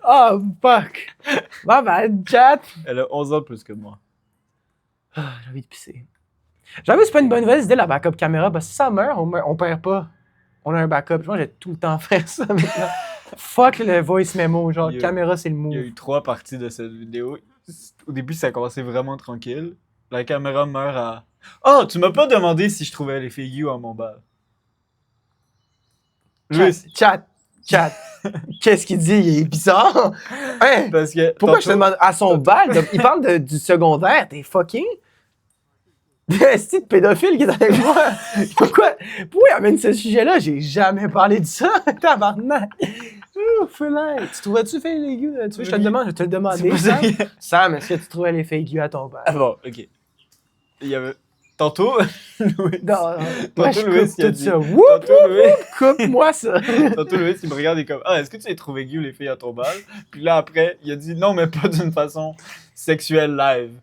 Oh, fuck. Bon, ben, chat. Elle a 11 ans de plus que moi. Ah, j'ai envie de pisser. J'avoue, c'est pas une bonne nouvelle idée, la backup caméra. Parce que si ça meurt, on perd pas. On a un backup. Je pense que j'ai tout le temps faire ça maintenant. Fuck le voice memo. Genre, Il y a- caméra, c'est le Il y a move. eu 3 parties de cette vidéo. Au début, ça a commencé vraiment tranquille. La caméra meurt à. Oh, tu m'as pas demandé si je trouvais les figures à mon bal. Louis, Chat. Qu'est-ce qu'il dit? Il est bizarre. Hein? parce que. Pourquoi tantôt- je te demande à son bal? Il parle du secondaire. T'es fucking? Est-ce que pédophile qui est avec moi? Pourquoi il amène ce sujet-là? J'ai jamais parlé de ça. Tabarnak. Ouf, là. Tu trouvais-tu fait les aiguilles? Tu veux que je te le demande? Je vais te le C'est demander. pas Sam. sérieux. Sam, est-ce que tu trouvais les fake à ton bal? Ah bon, ok. Il y avait. Tantôt, Louis. Non, Tantôt, je Louis, coupe il a tout dit. ça. Woup, Tantôt, Louis. coupe-moi ça. Tantôt, Louis, il me regarde et comme. Ah, est-ce que tu les trouvais gueux, les filles à ton bal? Puis là, après, il a dit non, mais pas d'une façon sexuelle live.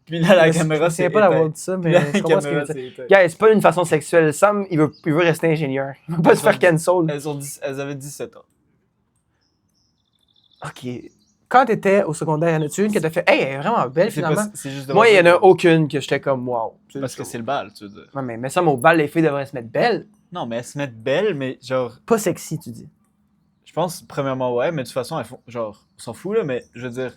Puis là, la caméra Je s'est sais pas d'avoir éteinte. dit ça, Puis mais là, je la comprends ce qu'il caméra veut dire. s'est éteinte. Gars, c'est pas une façon sexuelle. Sam, il veut rester ingénieur. Il veut pas se faire cancel. Elles avaient 17 ans. OK. Quand t'étais au secondaire, y en a-tu une que t'as fait « Hey, elle est vraiment belle, C'est finalement? c'est juste Moi, il y en a devant- aucune que j'étais comme « Wow. » Parce que c'est le bal, tu veux dire. Ouais, mais ça, au bal, les filles devraient se mettre belles. Non, mais elles se mettent belles, mais genre. Pas sexy, tu dis. Je pense, premièrement, ouais, mais de toute façon, elles font. Genre, on s'en fout, là, mais je veux dire.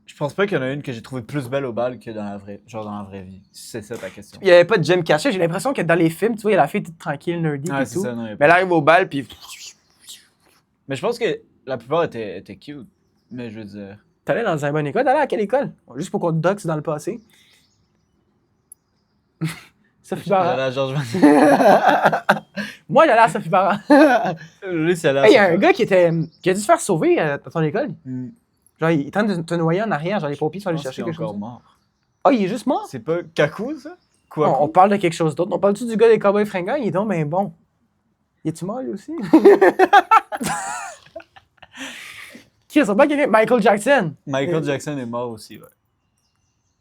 Je pense pas qu'il y en a une que j'ai trouvée plus belle au bal que dans la vraie, genre dans la vraie vie. Si c'est ça ta question. Il y avait pas de gym caché. J'ai l'impression que dans les films, tu vois, il y a la fille toute tranquille, nerdy Ah, et c'est tout. ça, non, Mais elle arrive au bal, puis Mais je pense que la plupart étaient cute. Mais je veux dire. t'allais dans une bonne école. T'allais à quelle école? Juste pour qu'on te doxe dans le passé. Sophie J'allais Barra. à Georges Van. Moi, j'allais à Sophie Barra. Lui, c'est là. Hey, il y a un gars qui a dû se faire sauver dans ton école. Hmm. Genre, il tente de te noyer en arrière. Genre, les pompiers sont Je allés pense chercher qu'il est quelque chose. encore mort. Ah, il est juste mort? C'est pas Kaku, ça? Quoi? On parle de quelque chose d'autre. On parle-tu du gars des Cowboys fringants? Il est donc ben bon. Il est-tu mort, lui aussi? Qui est pas quelqu'un? Michael Jackson. Michael Jackson est mort aussi, ouais.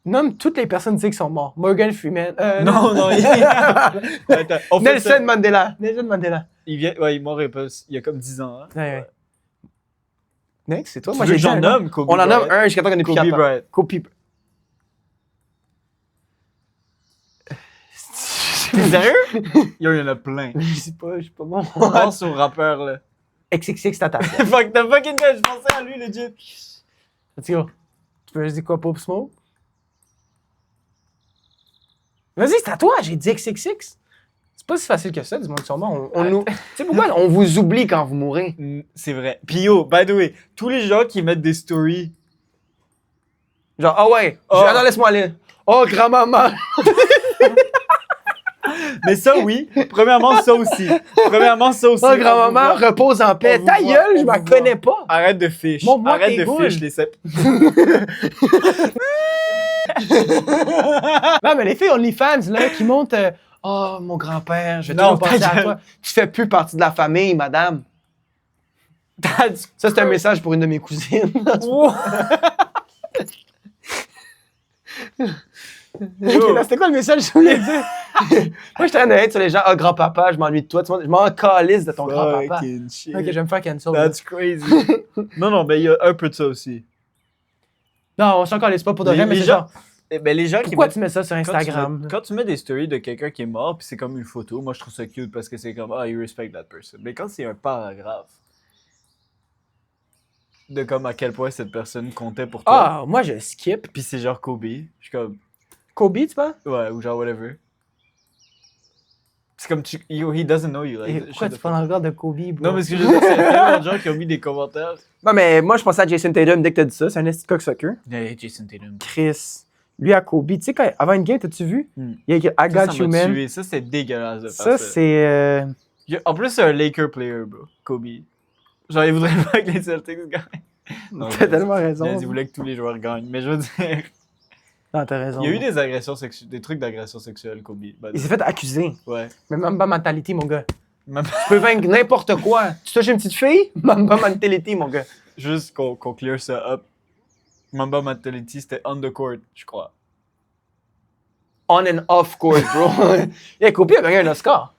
Nomme toutes les personnes qui sont mortes. Morgan Freeman. Non, non, Attends, on fait ça. Nelson Mandela. Nelson Mandela. Il vient, ouais, il est mort il y a comme 10 ans. Hein? Ouais. Next, c'est toi. Tu Moi, veux j'ai que j'en dit un nom. nomme, Kobe On en nomme Bryant? un jusqu'à temps qu'on ait plus Kobe capable. Bryant. Kobe. T'es sérieux? Yo, il y en a plein. Je sais pas bon. On pense au rappeur, là. XXX Tata. Fuck, t'as fucking gueule, je pensais à lui, legit. Let's go. Tu peux dire quoi, Pop Smoke? Vas-y, c'est à toi, j'ai dit XXX. C'est pas si facile que ça, dis-moi que sont morts. On nous... Tu sais pourquoi on vous oublie quand vous mourrez? C'est vrai. Puis yo, by the way, tous les gens qui mettent des stories. Genre, ah ouais, Oh. attends, laisse-moi aller. Oh, grand-maman. Mais ça, oui. Premièrement, ça aussi. Oh, grand-maman, repose en paix. On vous Ta voit, gueule, on je m'en vous voit. connais pas. Arrête de fiche. Montre-moi Arrête tes de goules. fiche, les sept. Non, mais les filles OnlyFans, là, qui montent oh, mon grand-père, je vais Non, toujours penser ta à gueule. toi. Tu fais plus partie de la famille, madame. Ça, c'est un message pour une de mes cousines. Ok, là, c'était quoi le message que je voulais dire? Moi, je train d'être sur les gens. Ah, grand-papa, je m'ennuie de toi. Je m'en calisse de ton grand-papa. Fucking shit. Ok, je vais me faire cancel. That's crazy. non, mais il y a un peu de ça aussi. Non, on s'en calisse pas pour de Les- vrai, mais les c'est gens- genre. Ben, les gens Pourquoi qui tu mets ça sur Instagram? Quand tu mets des stories de quelqu'un qui est mort, puis c'est comme une photo, moi je trouve ça cute parce que c'est comme, ah, you respect that person. Mais quand c'est un paragraphe de comme à quel point cette personne comptait pour toi, Ah, moi je skip. puis c'est genre Kobe, je suis comme, Kobe, tu penses? ouais, ou genre whatever. C'est comme, he doesn't know you. Like, Pourquoi tu parles encore de Kobe, bro? Non, mais ce que je veux dire, c'est tellement de gens qui ont mis des commentaires. Non, mais moi je pensais à Jason Tatum dès que t'as dit ça. C'est un esti de cocksucker. Hey, Jason Tatum. Chris. Lui à Kobe. Tu sais, avant une game, t'as-tu vu? Il y a écrit I got Ça you, m'a man. tué. Ça, c'est dégueulasse de faire Ça, ça. c'est. En plus, c'est un Laker player, bro. Kobe. Genre, il voudrait pas que les Celtics gagnent. Non, T'as tellement raison. Il voulait que tous les joueurs gagnent. Mais je veux dire, Non, t'as raison. il y a eu des agressions sexuelles, des trucs d'agression sexuelle, Kobe. Il s'est fait accuser. Ouais. Mais Mamba Mentality, mon gars. Même- Tu peux vaincre n'importe quoi. Tu touches une petite fille? Mamba Mentality, mon gars. Juste qu'on clear ça up. Mamba Mentality, c'était on the court, je crois. On and off court, bro. Yeah, Kobe a gagné un Oscar.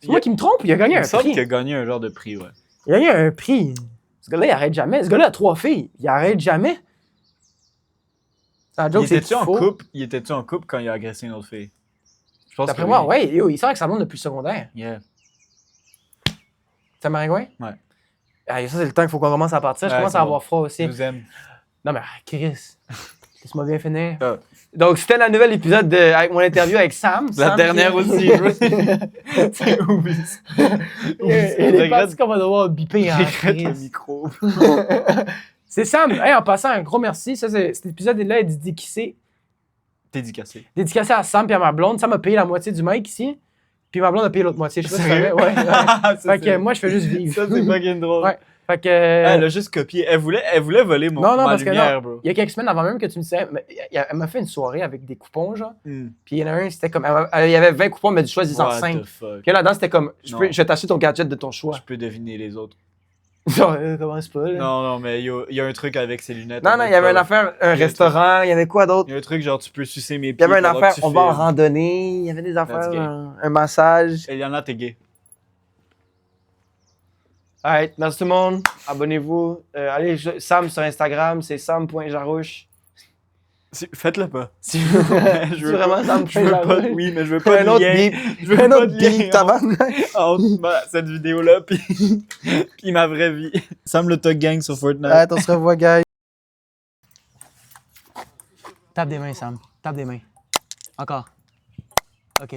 C'est moi qui me trompe, il a gagné Il un me semble prix. qu'il a gagné un genre de prix, ouais. Il a gagné un prix. Ce gars-là, il arrête jamais. Ce gars-là a 3 filles. Il arrête jamais. C'est un joke, c'est Il faux. était-tu en couple quand il a agressé une autre fille? Je pense D'après que moi, oui. ouais, yo, il sort avec sa blonde depuis le secondaire. Yeah. Ça maringouin? Ouais. Ah, ça, c'est le temps qu'il faut qu'on commence à partir. Je Ouais, commence c'est à bon. avoir froid aussi. Je vous aime. Non, mais Chris, laisse-moi bien finir. Ah. Donc, c'était la nouvelle épisode avec mon interview avec Sam. La Sam dernière qui- aussi. C'est oublie ça. Il est parti qu'on va devoir biper en Regrette le Chris. micro. C'est Sam. Hey, en passant, un gros merci. Cet épisode-là est Dédicacé. dédicacé à Sam et à ma blonde. Sam a payé la moitié du mic ici. Puis ma blonde a payé l'autre moitié. Je sais pas si tu savais. Sérieux? Ouais, ouais. Ça, Fait que c'est- moi, je fais juste vivre. Ça, c'est fucking drôle. Ouais. Fait que. Elle a juste copié. Elle voulait voler Non, ma parce que lumière, non. bro. Il y a quelques semaines avant même que tu me disais, elle m'a fait une soirée avec des coupons, genre. Hmm. Puis il y en a un, c'était comme. Il y avait 20 coupons, mais tu choisis en What 5. the fuck? Puis là-dedans, c'était comme, je Non. vais t'acheter ton gadget de ton choix. Je peux deviner les autres. Genre, commence pas, là. Non, mais il y a un truc avec ses lunettes. Non, il y avait une affaire, un restaurant, il y avait quoi d'autre? Il y a un truc genre tu peux sucer mes Il y pieds. avait une pendant affaire, que tu on va en filmes. randonnée, il y avait des affaires, gay. un massage. Eliana, t'es gay. Alright, merci tout le monde. Abonnez-vous. Allez, Sam sur Instagram, c'est sam.jarouche. Faites-le pas. Si je veux vraiment pas, Sam je veux pas, Jarouche. oui, mais je veux pas Un de autre lien. beep. Je veux Un pas autre de lien beep, tabarnak. entre cette vidéo-là puis ma vraie vie. Sam le Tug Gang sur Fortnite. Alright, on se revoit, guys. Tape des mains, Sam. Tape des mains. Encore. OK.